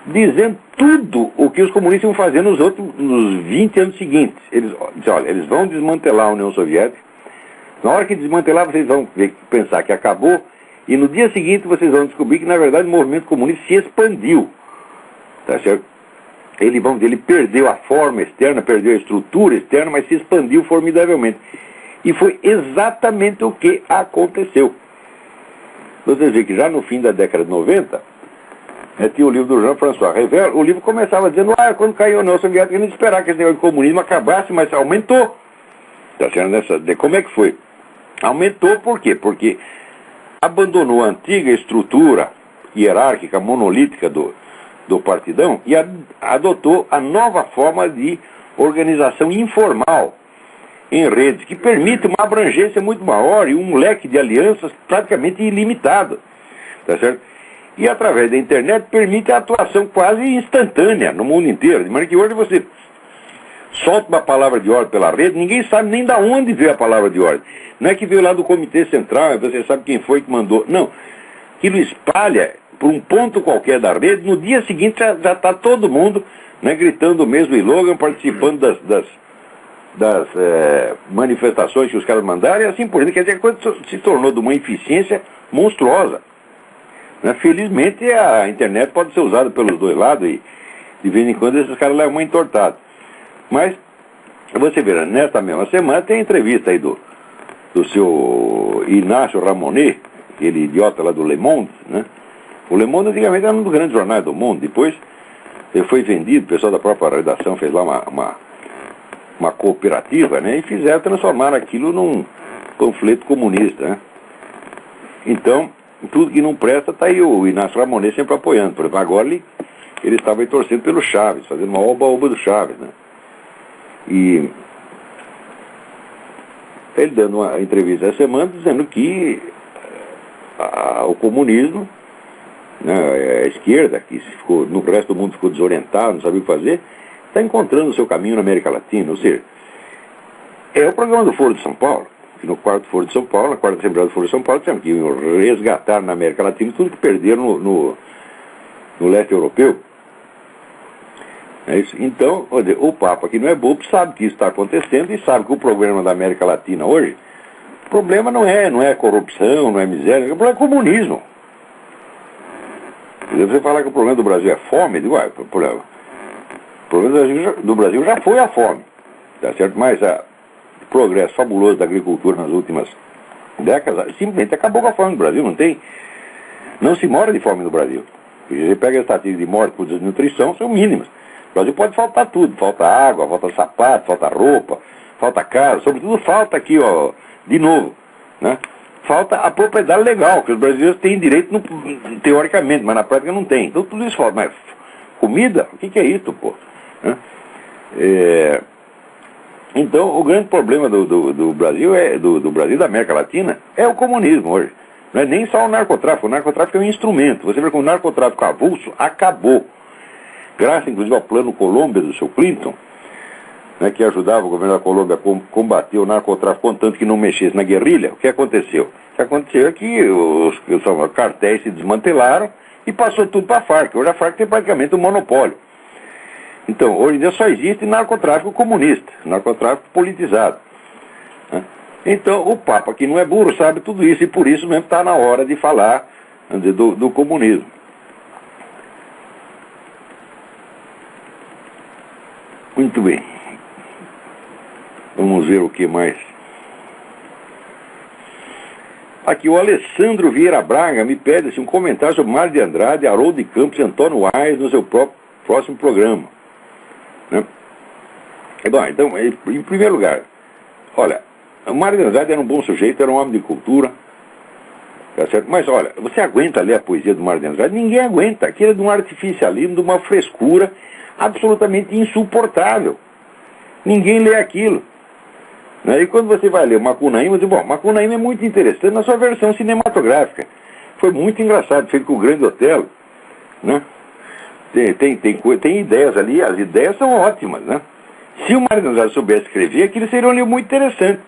dizendo tudo o que os comunistas iam fazer nos 20 anos seguintes. Eles vão desmantelar a União Soviética. Na hora que desmantelar, vocês vão pensar que acabou, e no dia seguinte vocês vão descobrir que, na verdade, o movimento comunista se expandiu. Tá certo? Ele perdeu a forma externa, perdeu a estrutura externa, mas se expandiu formidavelmente. E foi exatamente o que aconteceu. Vocês veem que já no fim da década de 90, tinha o livro do Jean-François Revel. O livro começava dizendo, quando caiu a União Soviética, a gente esperava que esse negócio de comunismo acabasse, mas aumentou. Tá certo? Como é que foi? Aumentou por quê? Porque abandonou a antiga estrutura hierárquica, monolítica do partidão e adotou a nova forma de organização informal em redes, que permite uma abrangência muito maior e um leque de alianças praticamente ilimitado. Tá certo? E através da internet permite a atuação quase instantânea no mundo inteiro. De maneira que hoje você solta uma palavra de ordem pela rede, ninguém sabe nem de onde veio a palavra de ordem. Não é que veio lá do Comitê Central, você sabe quem foi que mandou. Não. Aquilo espalha por um ponto qualquer da rede, no dia seguinte já está todo mundo, né, gritando o mesmo slogan, participando das manifestações que os caras mandaram, e assim por diante. Quer dizer, a coisa se tornou de uma eficiência monstruosa. Felizmente a internet pode ser usada pelos dois lados e de vez em quando esses caras levam uma entortada. Mas você vê, nesta mesma semana tem entrevista aí do seu Inácio Ramonet, aquele idiota lá do Le Monde, né? O Le Monde antigamente era um dos grandes jornais do mundo. Depois ele foi vendido, o pessoal da própria redação fez lá uma cooperativa, né? E transformaram aquilo num panfleto comunista, né? Então, tudo que não presta, está aí o Inácio Ramonet sempre apoiando. Por exemplo, agora ele estava aí torcendo pelo Chaves, fazendo uma oba-oba do Chaves, né? E ele dando uma entrevista essa semana dizendo que o comunismo, né, a esquerda, que ficou, no resto do mundo ficou desorientado, não sabia o que fazer, está encontrando o seu caminho na América Latina. Ou seja, é o programa do Foro de São Paulo, que no quarto Foro de São Paulo, na quarta Assembleia do Foro de São Paulo, disseram que iam resgatar na América Latina tudo que perderam no leste europeu. É isso. Então, o Papa, que não é bobo, sabe que isso está acontecendo e sabe que o problema da América Latina hoje, o problema não é corrupção, não é miséria, o problema é comunismo. Você falar que o problema do Brasil é fome, digo, o problema do Brasil já foi a fome, tá certo? Mas o progresso fabuloso da agricultura nas últimas décadas simplesmente acabou com a fome do Brasil. Não se mora de fome no Brasil. Você pega as estatísticas de morte por desnutrição, são mínimas. No Brasil pode faltar tudo, falta água, falta sapato, falta roupa, falta casa, sobretudo falta aqui, ó, de novo, né? Falta a propriedade legal, que os brasileiros têm direito, teoricamente, mas na prática não tem. Então tudo isso falta. Mas comida? O que é isso, pô? Né? Então o grande problema do Brasil, do Brasil e da América Latina, é o comunismo hoje. Não é nem só o narcotráfico. O narcotráfico é um instrumento. Você vê que o narcotráfico avulso acabou. Graças, inclusive, ao plano Colômbia do seu Clinton, né, que ajudava o governo da Colômbia a combater o narcotráfico, contanto que não mexesse na guerrilha. O que aconteceu? O que aconteceu é que os cartéis se desmantelaram e passou tudo para a Farc. Hoje a Farc tem praticamente um monopólio. Então, hoje em dia só existe narcotráfico comunista, narcotráfico politizado. Né? Então, o Papa, que não é burro, sabe tudo isso, e por isso mesmo está na hora de falar, vamos dizer, do comunismo. Muito bem. Vamos ver o que mais. Aqui, o Alessandro Vieira Braga me pede um comentário sobre Mário de Andrade, Haroldo de Campos e Antônio Aires no seu próximo programa. Né? Bom, então, em primeiro lugar, olha, o Mário de Andrade era um bom sujeito, era um homem de cultura, tá certo? Mas olha, você aguenta ler a poesia do Mário de Andrade? Ninguém aguenta. Aquilo é de um artificialismo, de uma frescura absolutamente insuportável. Ninguém lê aquilo. Né? E quando você vai ler o Macunaíma, você diz, bom, Macunaíma é muito interessante na sua versão cinematográfica. Foi muito engraçado, feito com o Grande Otelo. Né? Tem ideias ali, as ideias são ótimas, né? Se o Mário de Andrade soubesse escrever, aquilo seria um livro muito interessante.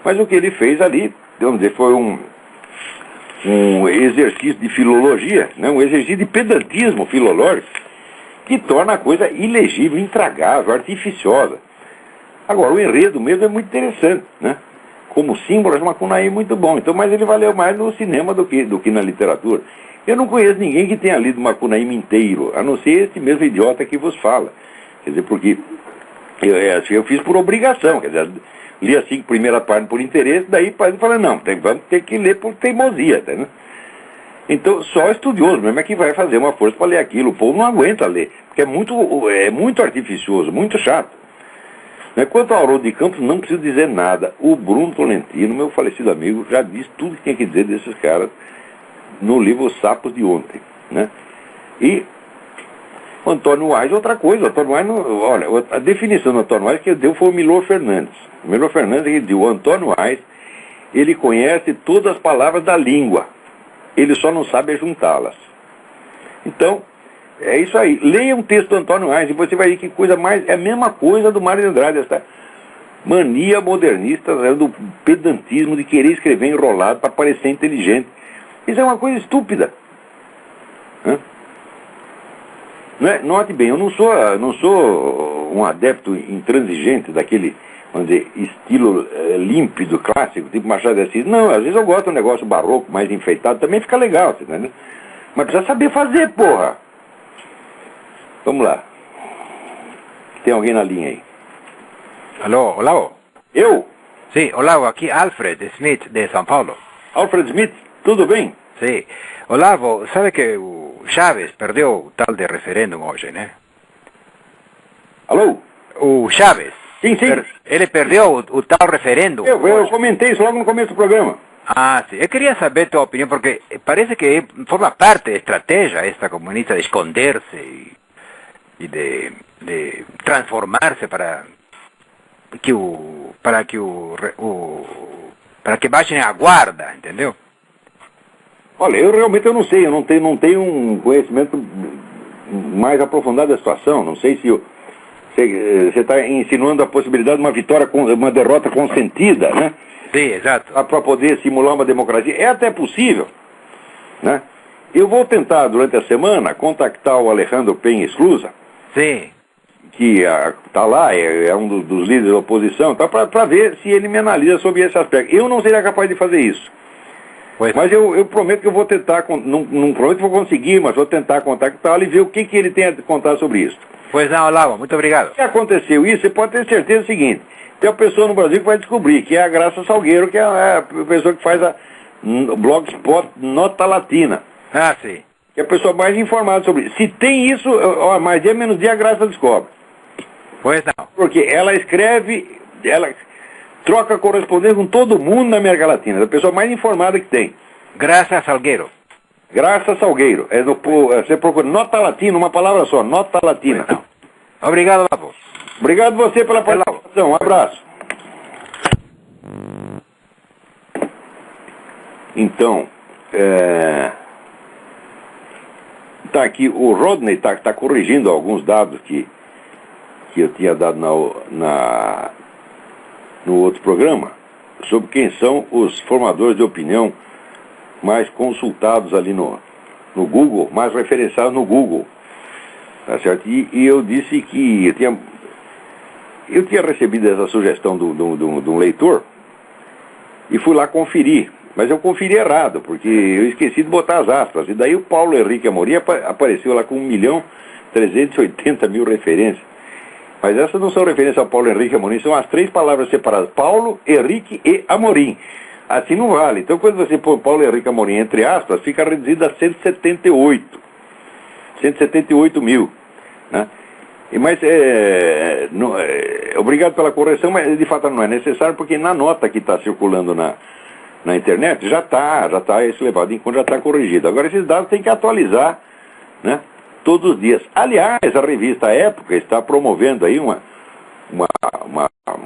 Mas o que ele fez ali, vamos dizer, foi um exercício de filologia, né? Um exercício de pedantismo filológico, que torna a coisa ilegível, intragável, artificiosa. Agora, o enredo mesmo é muito interessante, né? Como símbolo, o Macunaíma é muito bom. Então, mas ele valeu mais no cinema do que na literatura. Eu não conheço ninguém que tenha lido Macunaíma inteiro, a não ser esse mesmo idiota que vos fala. Quer dizer, porque eu fiz por obrigação, quer dizer, li as 5 primeiras páginas por interesse, daí eu falei, não, vamos ter que ler por teimosia, tá, né? Então, só estudioso mesmo é que vai fazer uma força para ler aquilo. O povo não aguenta ler, porque é muito artificioso, muito chato. Né? Quanto ao Haroldo de Campos, não preciso dizer nada. O Bruno Tolentino, meu falecido amigo, já disse tudo que tinha que dizer desses caras no livro Os Sapos de Ontem. Né? E o Antônio Aires, outra coisa. O Antônio Aires, olha, a definição do Antônio Aires que deu foi o Milor Fernandes. O Milor Fernandes, ele disse, o Antônio Aires, ele conhece todas as palavras da língua. Ele só não sabe juntá-las. Então, é isso aí. Leia um texto do Antônio Aires e você vai ver que coisa mais... É a mesma coisa do Mário de Andrade, essa mania modernista, do pedantismo, de querer escrever enrolado para parecer inteligente. Isso é uma coisa estúpida. Note bem, eu não sou um adepto intransigente daquele, vamos dizer, estilo límpido, clássico, tipo Machado de Assis. Não, às vezes eu gosto de um negócio barroco, mais enfeitado, também fica legal, você entendeu? Mas precisa saber fazer, porra! Vamos lá. Tem alguém na linha aí? Alô, Olavo? Eu? Sim, Olavo, aqui Alfred Smith, de São Paulo. Alfred Smith, tudo bem? Sim. Olavo, sabe que o Chaves perdeu o tal de referêndum hoje, né? Alô? O Chaves. Sim. Ele perdeu o tal referêndum. Eu comentei isso logo no começo do programa. Ah, sim. Eu queria saber tua opinião, porque parece que forma parte da estratégia esta comunista de esconder-se e de transformar-se para que baixem a guarda, entendeu? Olha, eu realmente não sei, eu não tenho um conhecimento mais aprofundado da situação. Não sei se você está insinuando a possibilidade de uma vitória, uma derrota consentida, né? Sim, exato. Para poder simular uma democracia. É até possível, né? Eu vou tentar, durante a semana, contactar o Alejandro Penha Esclusa, Sim. que está lá, é um dos líderes da oposição, tá, para ver se ele me analisa sobre esse aspecto. Eu não seria capaz de fazer isso. Pois. Mas eu prometo que eu vou tentar, não prometo que vou conseguir, mas vou tentar contactá-lo e ver o que ele tem a contar sobre isso. Pois não, Olavo, muito obrigado. Se aconteceu isso, você pode ter certeza do seguinte: tem uma pessoa no Brasil que vai descobrir, que é a Graça Salgueiro, que é a pessoa que faz a Blogspot Nota Latina. Ah, sim. Que é a pessoa mais informada sobre isso. Se tem isso, mais dia menos dia a Graça descobre. Pois não. Porque ela escreve, ela troca correspondência com todo mundo na América Latina. É a pessoa mais informada que tem. Graças, Salgueiro. Graça Salgueiro. Você procura Nota Latina, uma palavra só, Nota Latina. Não. Obrigado, Olavo. Obrigado você pela participação. Um abraço. Então, tá aqui, o Rodney tá corrigindo alguns dados que eu tinha dado no outro programa, sobre quem são os formadores de opinião mais consultados ali no Google, mais referenciados no Google. Tá certo? E eu disse que eu tinha recebido essa sugestão de um leitor e fui lá conferir. Mas eu conferi errado, porque eu esqueci de botar as aspas. E daí o Paulo Henrique Amorim apareceu lá com 1.380.000 referências. Mas essas não são referências ao Paulo Henrique Amorim, são as 3 palavras separadas: Paulo, Henrique e Amorim. Assim não vale. Então quando você põe Paulo Henrique Amorim entre aspas, fica reduzido a 178 mil. Né? Mas, obrigado pela correção, mas de fato não é necessário, porque na nota que está circulando na internet já está esse levado em conta, já está corrigido. Agora esses dados tem que atualizar, né, todos os dias. Aliás, a revista Época está promovendo aí uma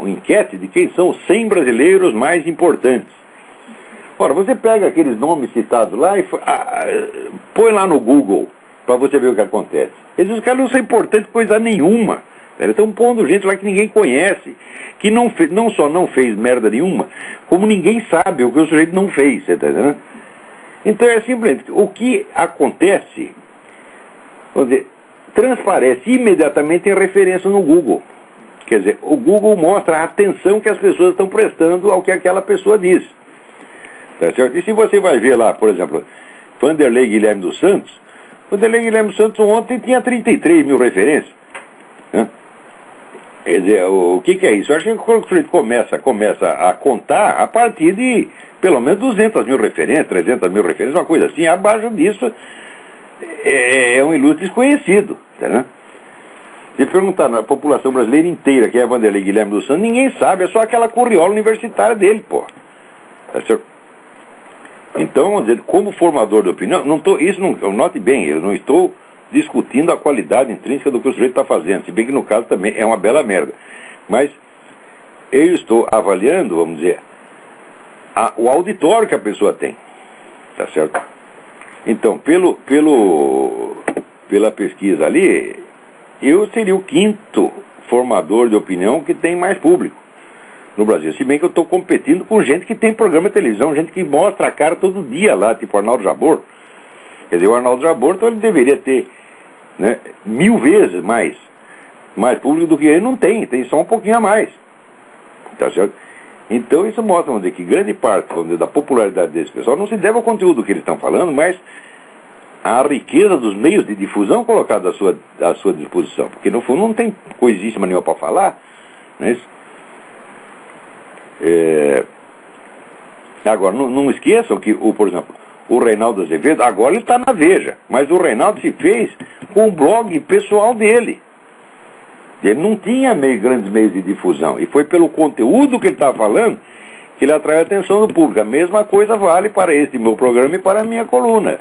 enquete de quem são os 100 brasileiros mais importantes. Ora, você pega aqueles nomes citados lá e põe lá no Google para você ver o que acontece. Esses caras não são importantes coisa nenhuma. Eles estão pondo gente lá que ninguém conhece, que não só não fez merda nenhuma, como ninguém sabe o que o sujeito não fez, você está entendendo? Então é simplesmente, o que acontece, vamos dizer, transparece imediatamente em referência no Google. Quer dizer, o Google mostra a atenção que as pessoas estão prestando ao que aquela pessoa diz. Tá certo? E se você vai ver lá, por exemplo, Vanderlei Guilherme dos Santos, Vanderlei Guilherme dos Santos ontem tinha 33 mil referências. Né? Quer dizer, o que é isso? Eu acho que quando o sujeito começa a contar a partir de pelo menos 200 mil referências, 300 mil referências, uma coisa assim. Abaixo disso é um ilustre desconhecido. Tá? Se perguntar na população brasileira inteira quem é Vanderlei Guilherme dos Santos, ninguém sabe, é só aquela curriola universitária dele, pô. Tá certo? Então, vamos dizer, como formador de opinião, note bem, eu não estou discutindo a qualidade intrínseca do que o sujeito está fazendo, se bem que no caso também é uma bela merda. Mas eu estou avaliando, vamos dizer, o auditório que a pessoa tem. Tá certo? Então, pela pesquisa ali, eu seria o 5º formador de opinião que tem mais público no Brasil. Se bem que eu estou competindo com gente que tem programa de televisão, gente que mostra a cara todo dia lá, tipo Arnaldo Jabor. Quer dizer, o Arnaldo Jabor, então ele deveria ter, né, 1000 vezes mais público do que ele não tem só um pouquinho a mais. Tá certo? Então isso mostra, vamos dizer, que grande parte, vamos dizer, da popularidade desse pessoal não se deve ao conteúdo que eles estão falando, mas à riqueza dos meios de difusão colocados à sua disposição. Porque no fundo não tem coisíssima nenhuma para falar, não é isso? Agora, não esqueçam que, por exemplo, o Reinaldo Azevedo, agora ele está na Veja, mas o Reinaldo se fez com o blog pessoal dele. Ele não tinha grandes meios de difusão, e foi pelo conteúdo que ele estava falando que ele atrai a atenção do público. A mesma coisa vale para este meu programa e para a minha coluna.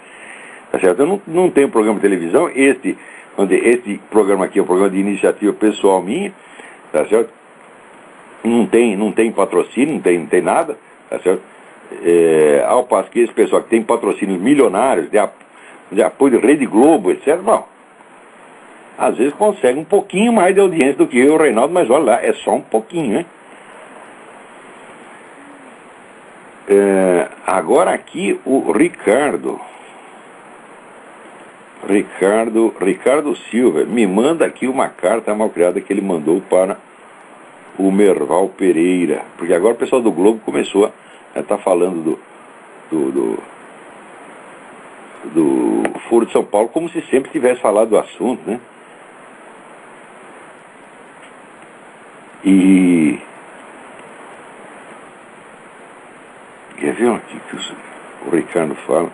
Tá certo? Eu não tenho programa de televisão, este programa aqui é um programa de iniciativa pessoal minha, tá certo? Não tem patrocínio, não tem nada, tá certo? Ao passo que esse pessoal que tem patrocínios milionários, de apoio de Rede Globo, etc., bom, às vezes consegue um pouquinho mais de audiência do que eu, o Reinaldo, mas olha lá, é só um pouquinho, né? Agora aqui o Ricardo Silva me manda aqui uma carta mal criada que ele mandou para o Merval Pereira, porque agora o pessoal do Globo começou a estar falando do Foro de São Paulo como se sempre tivesse falado do assunto, né? E quer ver o que o Ricardo fala?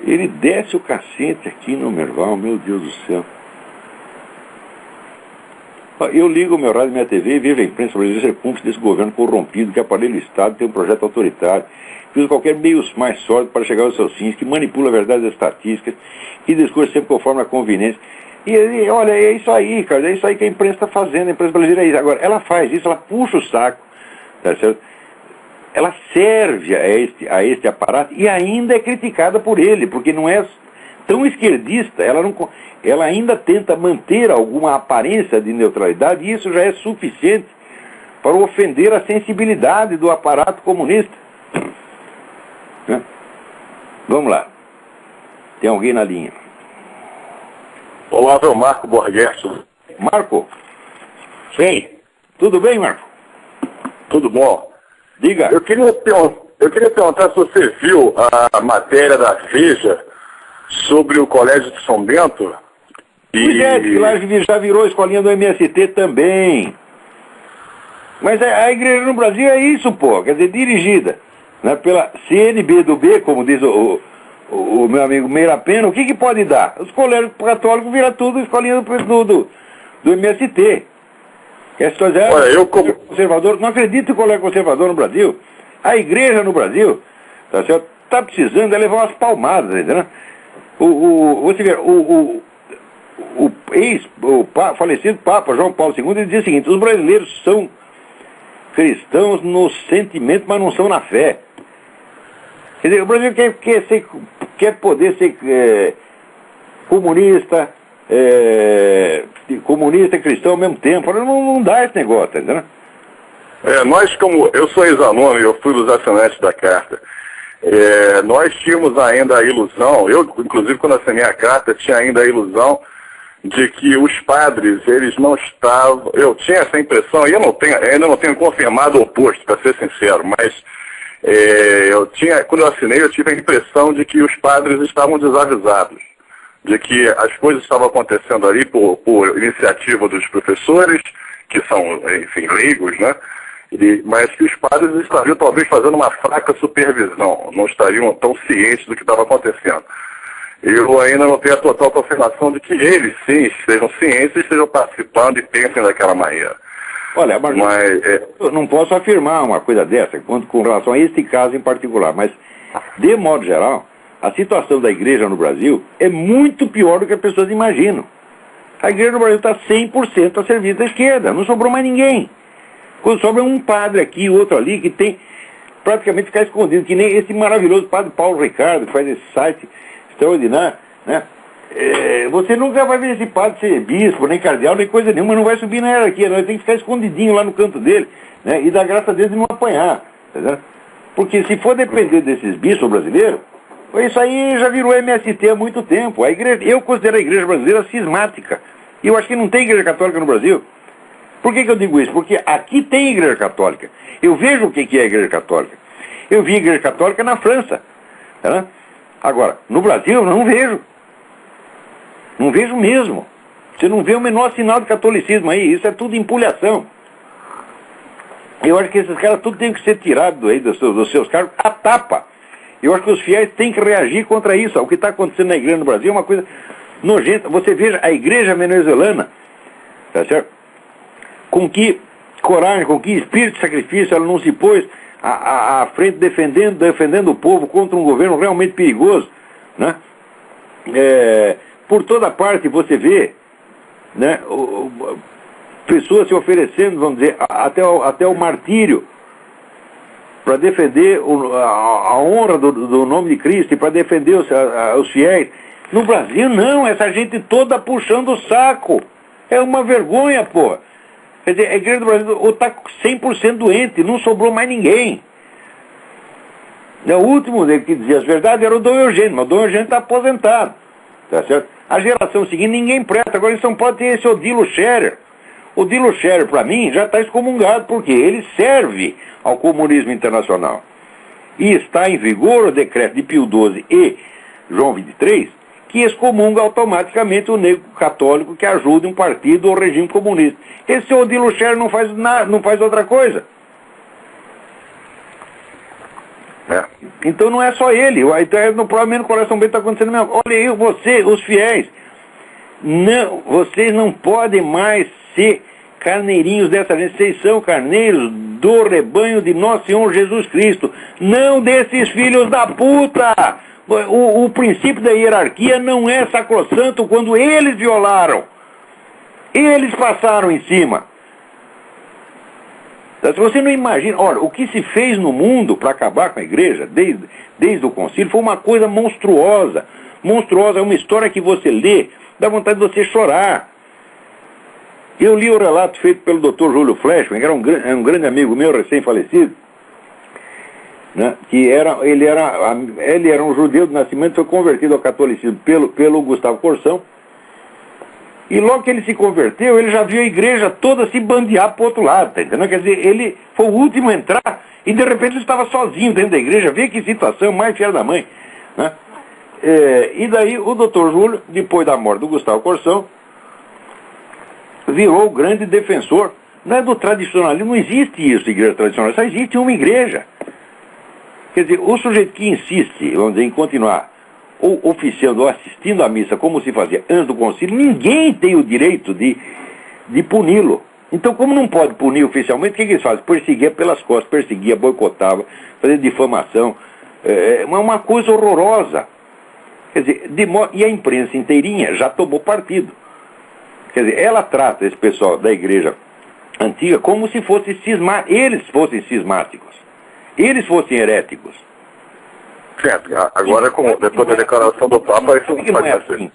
Ele desce o cacete aqui no Merval, meu Deus do céu. Eu ligo o meu rádio e minha TV e vejo a imprensa brasileira ser cúmplice desse governo corrompido que aparelha o Estado, tem um projeto autoritário, que usa qualquer meio mais sólido para chegar aos seus fins, que manipula a verdade das estatísticas, que discursa sempre conforme a conveniência. E olha, é isso aí, cara, é isso aí que a imprensa está fazendo, a imprensa brasileira é isso. Agora, ela faz isso, ela puxa o saco, tá certo? Ela serve a este aparato e ainda é criticada por ele, porque não é tão esquerdista, ela ainda tenta manter alguma aparência de neutralidade, e isso já é suficiente para ofender a sensibilidade do aparato comunista. Né? Vamos lá. Tem alguém na linha? Olá, é o Marco Borghesso. Marco? Sim. Tudo bem, Marco? Tudo bom. Diga. Eu queria perguntar se você viu a matéria da Veja sobre o Colégio de São Bento. Pois é, que lá já virou a escolinha do MST também. Mas a igreja no Brasil é isso, pô, quer dizer, dirigida, né, pela CNB do B, como diz o meu amigo Meira Pena. O que pode dar? Os colégios católicos viram tudo escolinha do MST. Essa coisa é. Olha, eu como conservador, não acredito em colégio conservador no Brasil. A igreja no Brasil, tá certo? Tá precisando de levar umas palmadas, entendeu? Você vê, o falecido Papa João Paulo II, ele dizia o seguinte: os brasileiros são cristãos no sentimento, mas não são na fé. Quer dizer, o Brasil quer poder ser comunista e cristão ao mesmo tempo. Não dá esse negócio, tá entendendo? Nós, como eu sou ex-aluno e eu fui dos assinantes da carta, nós tínhamos ainda a ilusão, eu inclusive quando assinei a carta tinha ainda a ilusão de que os padres, eles não estavam, eu tinha essa impressão, e ainda não tenho confirmado o oposto, para ser sincero, mas quando eu assinei, eu tive a impressão de que os padres estavam desavisados, de que as coisas estavam acontecendo ali por iniciativa dos professores, que são, enfim, leigos, né? Mas que os padres estariam talvez fazendo uma fraca supervisão, não estariam tão cientes do que estava acontecendo. Eu ainda não tenho a total confirmação de que eles, sim, estejam cientes e estejam participando e pensem daquela maneira. Olha, eu não posso afirmar uma coisa dessa com relação a este caso em particular, mas, de modo geral, a situação da igreja no Brasil é muito pior do que as pessoas imaginam. A igreja no Brasil está 100% a serviço da esquerda, não sobrou mais ninguém. Quando sobra um padre aqui, outro ali, que tem praticamente ficar escondido, que nem esse maravilhoso padre Paulo Ricardo, que faz esse site extraordinário, né? Você nunca vai ver esse padre ser bispo, nem cardeal, nem coisa nenhuma, não vai subir na hierarquia, não. Ele tem que ficar escondidinho lá no canto dele, né? E dar graça a Deus de não apanhar, entendeu? Porque se for depender desses bispos brasileiros, isso aí já virou MST há muito tempo. A igreja, eu considero a igreja brasileira cismática. E eu acho que não tem igreja católica no Brasil. Por que eu digo isso? Porque aqui tem igreja católica. Eu vejo o que é a igreja católica. Eu vi a igreja católica na França. Tá? Agora, no Brasil eu não vejo. Não vejo mesmo. Você não vê o menor sinal de catolicismo aí. Isso é tudo empulhação. Eu acho que esses caras tudo tem que ser tirado aí dos seus cargos a tapa. Eu acho que os fiéis têm que reagir contra isso. O que está acontecendo na igreja no Brasil é uma coisa nojenta. Você veja a igreja venezuelana, tá certo? Com que coragem, com que espírito de sacrifício ela não se pôs à frente defendendo o povo contra um governo realmente perigoso, né? Por toda parte você vê, né, pessoas se oferecendo, vamos dizer, até o martírio para defender a honra do nome de Cristo e para defender os fiéis. No Brasil, não, essa gente toda puxando o saco. É uma vergonha, pô. Quer dizer, a Igreja do Brasil está 100% doente, não sobrou mais ninguém. O último que dizia as verdades era o Dom Eugênio, mas o Dom Eugênio está aposentado. Tá certo? A geração seguinte, ninguém presta. Agora em São Paulo tem esse Odilo Scherer. O Odilo Scherer, para mim, já está excomungado, porque ele serve ao comunismo internacional. E está em vigor o decreto de Pio XII e João XXIII, que excomunga automaticamente o negro católico que ajuda um partido ou regime comunista. Esse Odilo Scherer não faz outra coisa. Então não é só ele. Provavelmente no Coração Bento está acontecendo mesmo. Olha aí, os fiéis. Não, vocês não podem mais ser carneirinhos dessa gente. Vocês são carneiros do rebanho de Nosso Senhor Jesus Cristo. Não desses filhos da puta. O princípio da hierarquia não é sacrossanto quando eles violaram. Eles passaram em cima. Se você não imagina, olha, o que se fez no mundo para acabar com a igreja, desde o concílio, foi uma coisa monstruosa. Monstruosa, é uma história que você lê, dá vontade de você chorar. Eu li o relato feito pelo Dr. Júlio Fleshman, que era um grande amigo meu, recém-falecido, né, que ele era um judeu de nascimento, foi convertido ao catolicismo pelo Gustavo Corsão. E logo que ele se converteu, ele já viu a igreja toda se bandear para o outro lado, tá entendendo? Quer dizer, ele foi o último a entrar e de repente ele estava sozinho dentro da igreja. Vê que situação mais filha da mãe, né? E daí o doutor Júlio, depois da morte do Gustavo Corsão, virou o grande defensor. Não é do tradicionalismo, não existe isso, igreja tradicional, só existe uma igreja. Quer dizer, o sujeito que insiste, vamos dizer, em continuar ou oficiando ou assistindo à missa como se fazia antes do concílio, ninguém tem o direito de puni-lo. Então, como não pode punir oficialmente, o que eles fazem? Perseguia pelas costas, perseguia, boicotava, fazia difamação. É uma coisa horrorosa. Quer dizer, e a imprensa inteirinha já tomou partido. Quer dizer, ela trata esse pessoal da igreja antiga como se fosse eles fossem cismáticos, eles fossem heréticos. Certo, agora depois da declaração do Papa, isso não pode ser assim.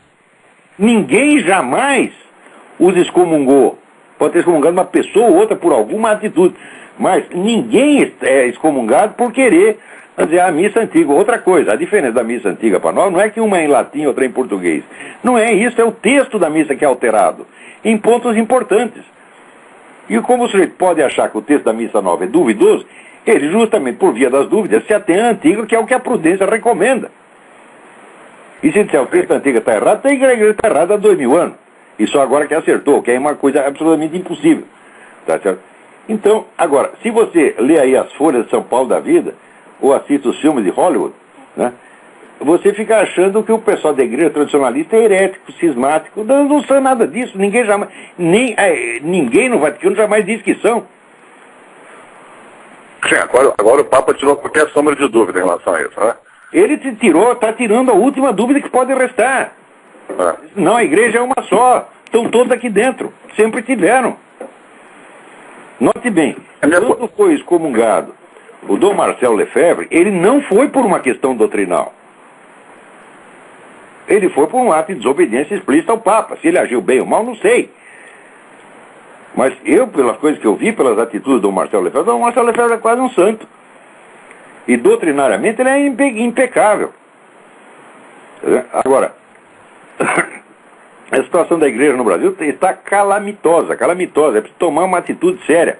Ninguém jamais os excomungou. Pode ter excomungado uma pessoa ou outra por alguma atitude, mas ninguém é excomungado por querer fazer a missa antiga. Outra coisa, a diferença da missa antiga para nós não é que uma é em latim e outra é em português. Não é isso, é o texto da missa que é alterado, em pontos importantes. E como o sujeito pode achar que o texto da missa nova é duvidoso, ele justamente por via das dúvidas se atém à antiga, que é o que a prudência recomenda. E se disser o texto da antiga está errado, tem que a igreja está errada há 2000 anos. E só agora que acertou, que é uma coisa absolutamente impossível. Tá certo? Então, agora, se você lê aí as folhas de São Paulo da vida, ou assiste os filmes de Hollywood, né, você fica achando que o pessoal da igreja tradicionalista é herético, cismático. Não são nada disso, ninguém jamais, ninguém no Vaticano jamais disse que são. Sim, agora o Papa tirou qualquer sombra de dúvida em relação a isso, né? Ele está tirando a última dúvida que pode restar. Não, a igreja é uma só. Estão todos aqui dentro. Sempre tiveram. Note bem, quando foi excomungado o Dom Marcelo Lefebvre, ele não foi por uma questão doutrinal. Ele foi por um ato de desobediência explícita ao Papa. Se ele agiu bem ou mal, não sei. Mas eu, pelas coisas que eu vi, pelas atitudes do Marcelo Lefebvre, o Marcelo Lefebvre é quase um santo. E doutrinariamente ele é impecável. Agora, a situação da igreja no Brasil está calamitosa. É preciso tomar uma atitude séria.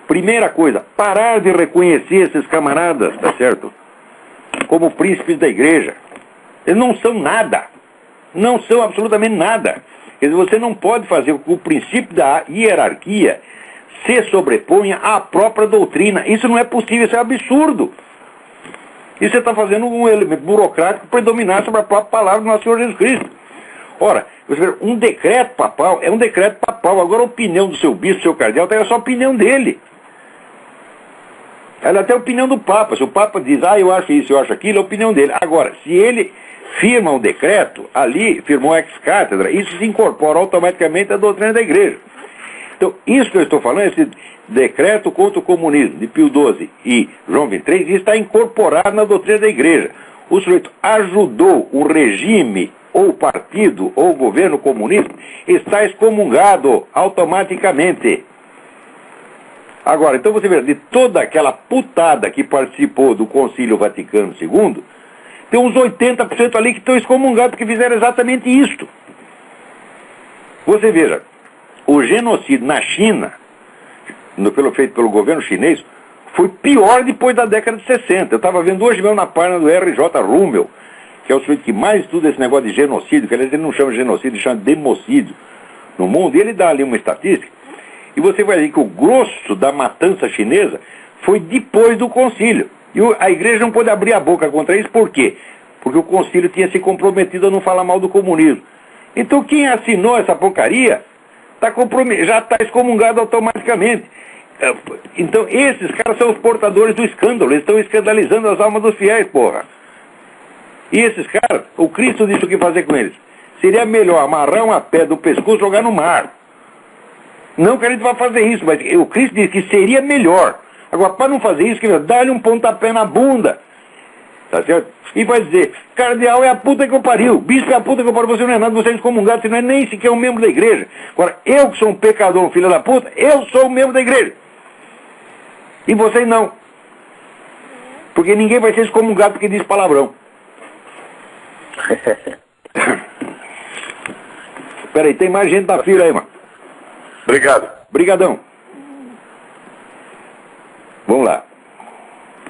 Primeira coisa, parar de reconhecer esses camaradas, tá certo? Como príncipes da igreja. Eles não são nada. Não são absolutamente nada. Quer dizer, você não pode fazer com que o princípio da hierarquia se sobreponha à própria doutrina. Isso não é possível, isso é absurdo. E você está fazendo um elemento burocrático predominar sobre a própria palavra do nosso Senhor Jesus Cristo. Ora, um decreto papal é um decreto papal. Agora a opinião do seu bispo, do seu cardeal, é só a opinião dele. Ela até a opinião do Papa. Se o Papa diz, eu acho isso, eu acho aquilo, é a opinião dele. Agora, se ele firma um decreto, ali firmou ex-cátedra, isso se incorpora automaticamente à doutrina da igreja. Então, isso que eu estou falando, esse decreto contra o comunismo de Pio XII e João XXIII, isso está incorporado na doutrina da igreja. O sujeito ajudou o regime, ou partido, ou governo comunista, está excomungado automaticamente. Agora, então você vê, de toda aquela putada que participou do Concílio Vaticano II, tem uns 80% ali que estão excomungados porque fizeram exatamente isto. Você veja, o genocídio na China, feito pelo governo chinês, foi pior depois da década de 60. Eu estava vendo hoje mesmo na página do R.J. Rummel, que é o sujeito que mais estuda esse negócio de genocídio, que aliás ele não chama de genocídio, ele chama de democídio no mundo, e ele dá ali uma estatística, e você vai ver que o grosso da matança chinesa foi depois do concílio. E a igreja não pôde abrir a boca contra isso, por quê? Porque o concílio tinha se comprometido a não falar mal do comunismo. Então quem assinou essa porcaria já está excomungado automaticamente. Então esses caras são os portadores do escândalo, eles estão escandalizando as almas dos fiéis, porra. E esses caras, o Cristo disse o que fazer com eles. Seria melhor amarrar uma pedra do pescoço e jogar no mar. Não que a gente vá fazer isso, mas o Cristo disse que seria melhor. Agora, para não fazer isso, dá-lhe um pontapé na bunda. Tá certo? E vai dizer, cardeal é a puta que eu pariu, bispo é a puta que eu pariu, você não é nada, você é excomungado, você não é nem sequer um membro da igreja. Agora, eu que sou um pecador, um filho da puta, eu sou um membro da igreja. E vocês não. Porque ninguém vai ser excomungado porque diz palavrão. Peraí, tem mais gente na fila aí, mano. Obrigado. Brigadão. Vamos lá.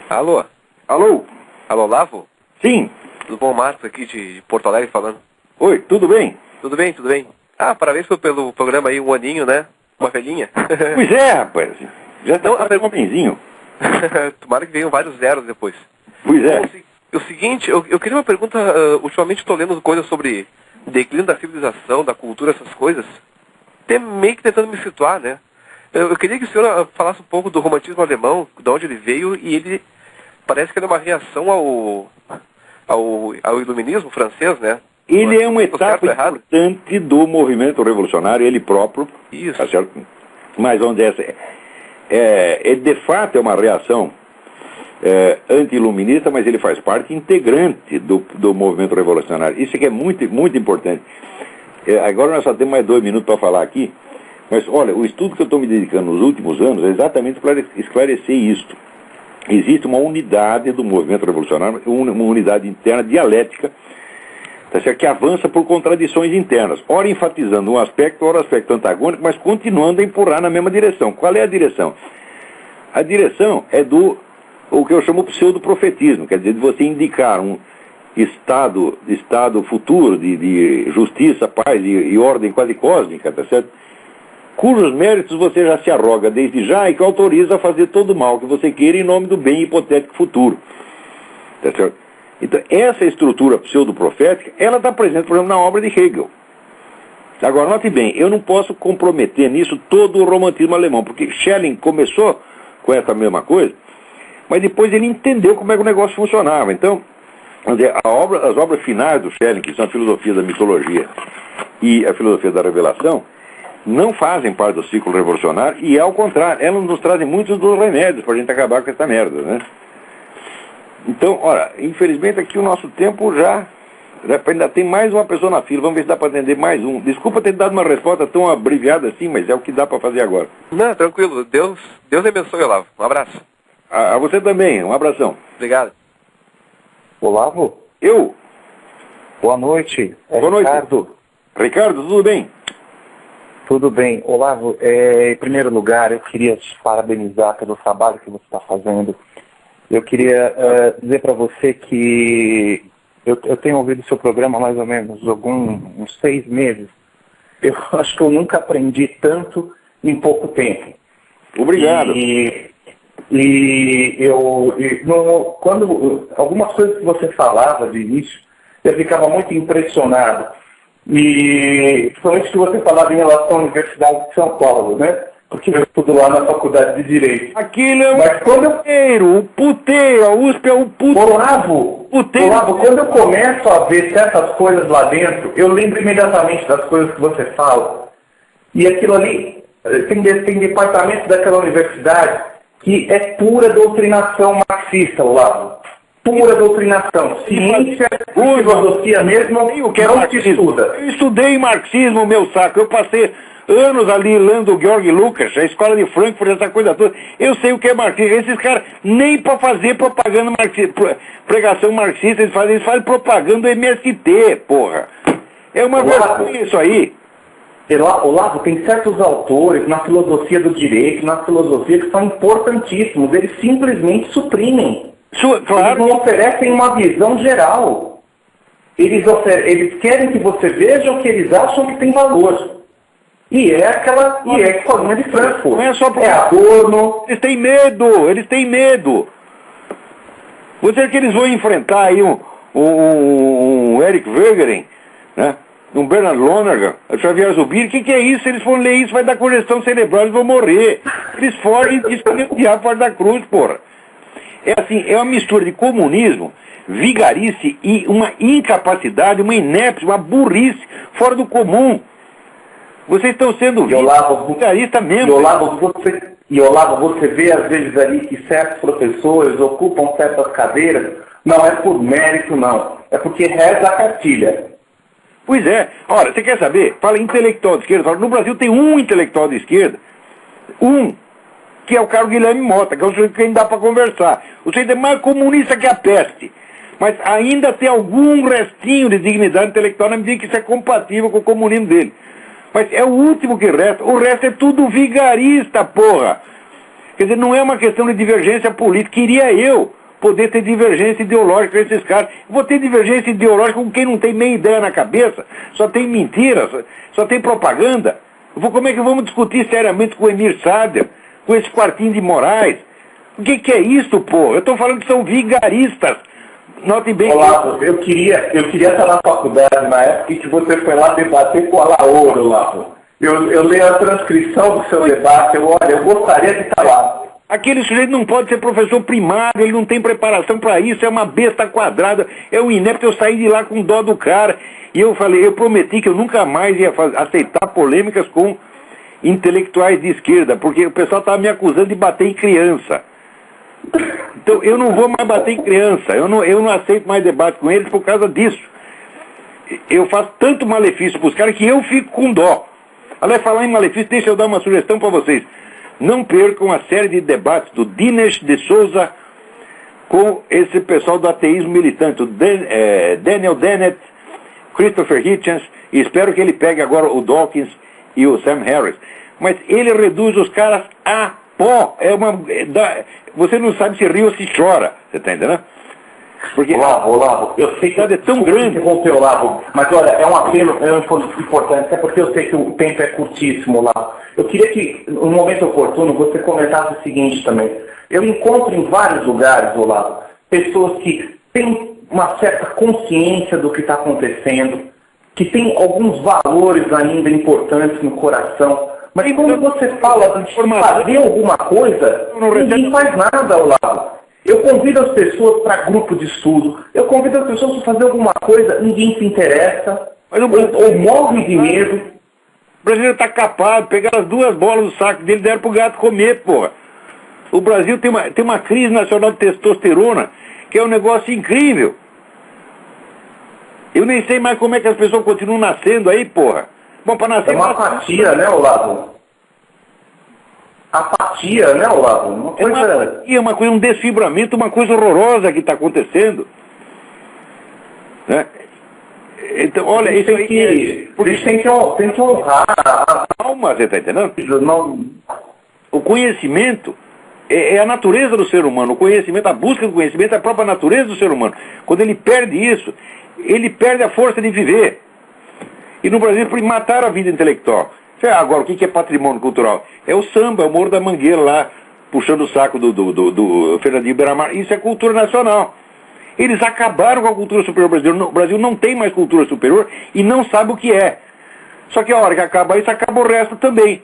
Alô? Alô? Alô, Lavo? Sim. Tudo bom, Marcos, aqui de Porto Alegre falando. Oi, tudo bem? Tudo bem, tudo bem. Parabéns pelo programa aí, um aninho, né? Uma velhinha. Pois é, rapaz. Já está um homenzinho. Tomara que venham vários zeros depois. Pois é. Bom, o seguinte, eu queria uma pergunta, ultimamente estou lendo coisas sobre declínio da civilização, da cultura, essas coisas. Até meio que tentando me situar, né? Eu queria que o senhor falasse um pouco do romantismo alemão, de onde ele veio, e ele parece que ele é uma reação ao iluminismo francês, né? Ele é uma etapa importante do movimento revolucionário, ele próprio. Isso. Tá certo? Mas onde ele de fato é uma reação anti-iluminista, mas ele faz parte integrante do movimento revolucionário. Isso aqui é muito, muito importante. Agora nós só temos mais 2 minutos para falar aqui, mas olha, o estudo que eu estou me dedicando nos últimos anos é exatamente para esclarecer isto. Existe uma unidade do movimento revolucionário, uma unidade interna dialética, tá certo? Que avança por contradições internas, ora enfatizando um aspecto, ora aspecto antagônico, mas continuando a empurrar na mesma direção. Qual é a direção? A direção é o que eu chamo pseudo-profetismo, quer dizer, de você indicar um estado futuro de justiça, paz e ordem quase cósmica, tá certo? Cujos méritos você já se arroga desde já e que autoriza a fazer todo o mal que você queira em nome do bem hipotético futuro. Tá certo? Então, essa estrutura pseudo-profética, ela está presente, por exemplo, na obra de Hegel. Agora, note bem, eu não posso comprometer nisso todo o romantismo alemão, porque Schelling começou com essa mesma coisa, mas depois ele entendeu como é que o negócio funcionava. Então, as obras finais do Schelling, que são a filosofia da mitologia e a filosofia da revelação, não fazem parte do ciclo revolucionário e, ao contrário, elas nos trazem muitos dos remédios para a gente acabar com essa merda, né? Então, ora, infelizmente aqui o nosso tempo já ainda tem mais uma pessoa na fila, vamos ver se dá para atender mais um. Desculpa ter dado uma resposta tão abreviada assim, mas é o que dá para fazer agora. Não, tranquilo, Deus abençoe, Olavo. Um abraço. A você também, um abração. Obrigado. Olavo? Eu? Boa noite. Boa noite. Ricardo. Ricardo, tudo bem? Tudo bem. Olavo, em primeiro lugar, eu queria te parabenizar pelo trabalho que você está fazendo. Eu queria dizer para você que eu tenho ouvido o seu programa há mais ou menos uns 6 meses. Eu acho que eu nunca aprendi tanto em pouco tempo. Obrigado. Quando algumas coisas que você falava de início, eu ficava muito impressionado. E principalmente que você falava em relação à Universidade de São Paulo, né? Porque eu estudo lá na Faculdade de Direito. Aquilo é Mas quando o puteiro, a USP é o puteiro. Olavo, quando eu começo a ver certas coisas lá dentro, eu lembro imediatamente das coisas que você fala. E aquilo ali, tem departamento daquela universidade que é pura doutrinação marxista, Olavo. Pura doutrinação. Ciência, filosofia mesmo, o que é não se marxismo? estuda. Eu estudei marxismo, meu saco. Eu passei anos ali lendo o Georg Lukács, a escola de Frankfurt, essa coisa toda. Eu sei o que é marxismo. Esses caras, nem para fazer propaganda marxista, pregação marxista, eles fazem propaganda do MST, porra. É uma vergonha isso aí. Olavo, tem certos autores na filosofia do direito, na filosofia que são importantíssimos. Eles simplesmente suprimem. Claro. Eles não oferecem uma visão geral. Eles querem que você veja o que eles acham que tem valor. E é a escolinha de Frankfurt. Não é só É Adorno. Eles têm medo. Você acha que eles vão enfrentar aí um Eric Wegener, né? Um Bernard Lonergan, a Xavier Zubir, o que é isso? Se eles forem ler isso, vai dar congestão cerebral, eles vão morrer. Eles fogem disso que nem o diabo fora da cruz, porra. É assim, é uma mistura de comunismo, vigarice e uma incapacidade, uma inépcia, uma burrice fora do comum. Vocês estão sendo vigaristas mesmo. E Olavo, você vê às vezes ali que certos professores ocupam certas cadeiras, não é por mérito, não. É porque reza a cartilha. Pois é. Ora, você quer saber? Fala intelectual de esquerda. Fala, no Brasil tem um intelectual de esquerda. Que é o cara Guilherme Mota, que é o sujeito que ainda dá para conversar. O sujeito é mais comunista que a peste. Mas ainda tem algum restinho de dignidade intelectual na medida que isso é compatível com o comunismo dele. Mas é o último que resta. O resto é tudo vigarista, porra. Quer dizer, não é uma questão de divergência política. Queria eu poder ter divergência ideológica com esses caras. Vou ter divergência ideológica com quem não tem meia ideia na cabeça, só tem mentiras, só tem propaganda. Como é que vamos discutir seriamente com o Emir Sader, com esse quartinho de Moraes? O que é isso, pô? Eu estou falando que são vigaristas. Notem bem. Olavo, eu queria estar na faculdade na época que você foi lá debater com a Laura, Olavo. Eu leio a transcrição do seu debate, eu gostaria de estar lá. Aquele sujeito não pode ser professor primário, ele não tem preparação para isso, é uma besta quadrada, é um inepto. Eu saí de lá com dó do cara, e eu prometi que eu nunca mais ia aceitar polêmicas com intelectuais de esquerda, porque o pessoal estava me acusando de bater em criança. Então eu não vou mais bater em criança, eu não aceito mais debate com eles por causa disso. Eu faço tanto malefício para os caras que eu fico com dó. Aliás, falar em malefício, deixa eu dar uma sugestão para vocês. Não percam a série de debates do Dinesh de Souza com esse pessoal do ateísmo militante, o Daniel Dennett, Christopher Hitchens, e espero que ele pegue agora o Dawkins e o Sam Harris. Mas ele reduz os caras a pó. Você não sabe se ri ou se chora, você está entendendo? Porque Olavo, eu sei que é tão grande. Olavo, mas olha, é um apelo importante, até porque eu sei que o tempo é curtíssimo, Olavo. Eu queria que, no momento oportuno, você comentasse o seguinte também. Eu encontro em vários lugares, Olavo, pessoas que têm uma certa consciência do que está acontecendo, que têm alguns valores ainda importantes no coração, mas quando você fala de fazer alguma coisa, ninguém faz nada, Olavo. Eu convido as pessoas para grupo de estudo, eu convido as pessoas para fazer alguma coisa, ninguém se interessa, ou morre de medo. O brasileiro está capado, pegaram as duas bolas do saco dele e deram pro gato comer, porra. O Brasil tem uma crise nacional de testosterona, que é um negócio incrível. Eu nem sei mais como é que as pessoas continuam nascendo aí, porra. Bom, para nascer... É uma apatia, né, Olavo? Apatia, né, Olavo? Uma coisa, um desfibramento, uma coisa horrorosa que está acontecendo. Né? Então, olha, isso aí... Eles têm que honrar a alma, você está entendendo? Não... O conhecimento é a natureza do ser humano. O conhecimento, a busca do conhecimento é a própria natureza do ser humano. Quando ele perde isso, ele perde a força de viver. E no Brasil mataram a vida intelectual. Agora, o que é patrimônio cultural? É o samba, é o Morro da Mangueira lá, puxando o saco do Fernandinho Beiramar. Isso é cultura nacional. Eles acabaram com a cultura superior brasileira. O Brasil não tem mais cultura superior e não sabe o que é. Só que a hora que acaba isso, acaba o resto também.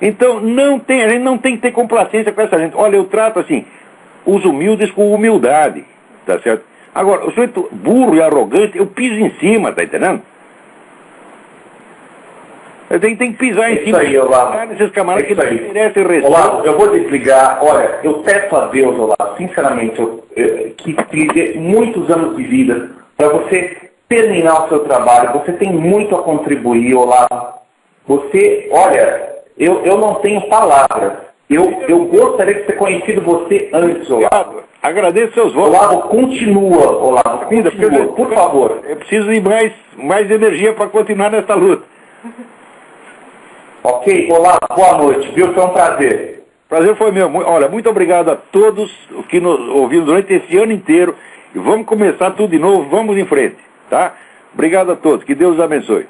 Então, a gente não tem que ter complacência com essa gente. Olha, eu trato assim, os humildes com humildade, tá certo? Agora, o sujeito burro e arrogante, eu piso em cima, tá entendendo? Eu tenho que pisar em cima. Isso aí, Olavo. Esses camaradas que não merecem respeito. Olavo, eu vou desligar. Olha, eu peço a Deus, Olavo, sinceramente, que te dê muitos anos de vida para você terminar o seu trabalho. Você tem muito a contribuir, Olavo. Você, olha, eu não tenho palavras. Eu gostaria de ter conhecido você antes, Olavo. Agradeço seus votos. Olavo, continua, Olavo, continua, por favor. Eu preciso de mais energia para continuar nessa luta. Ok, Olavo, boa noite, viu? Foi um prazer. Prazer foi meu. Olha, muito obrigado a todos que nos ouviram durante esse ano inteiro. E vamos começar tudo de novo, vamos em frente, tá? Obrigado a todos, que Deus os abençoe.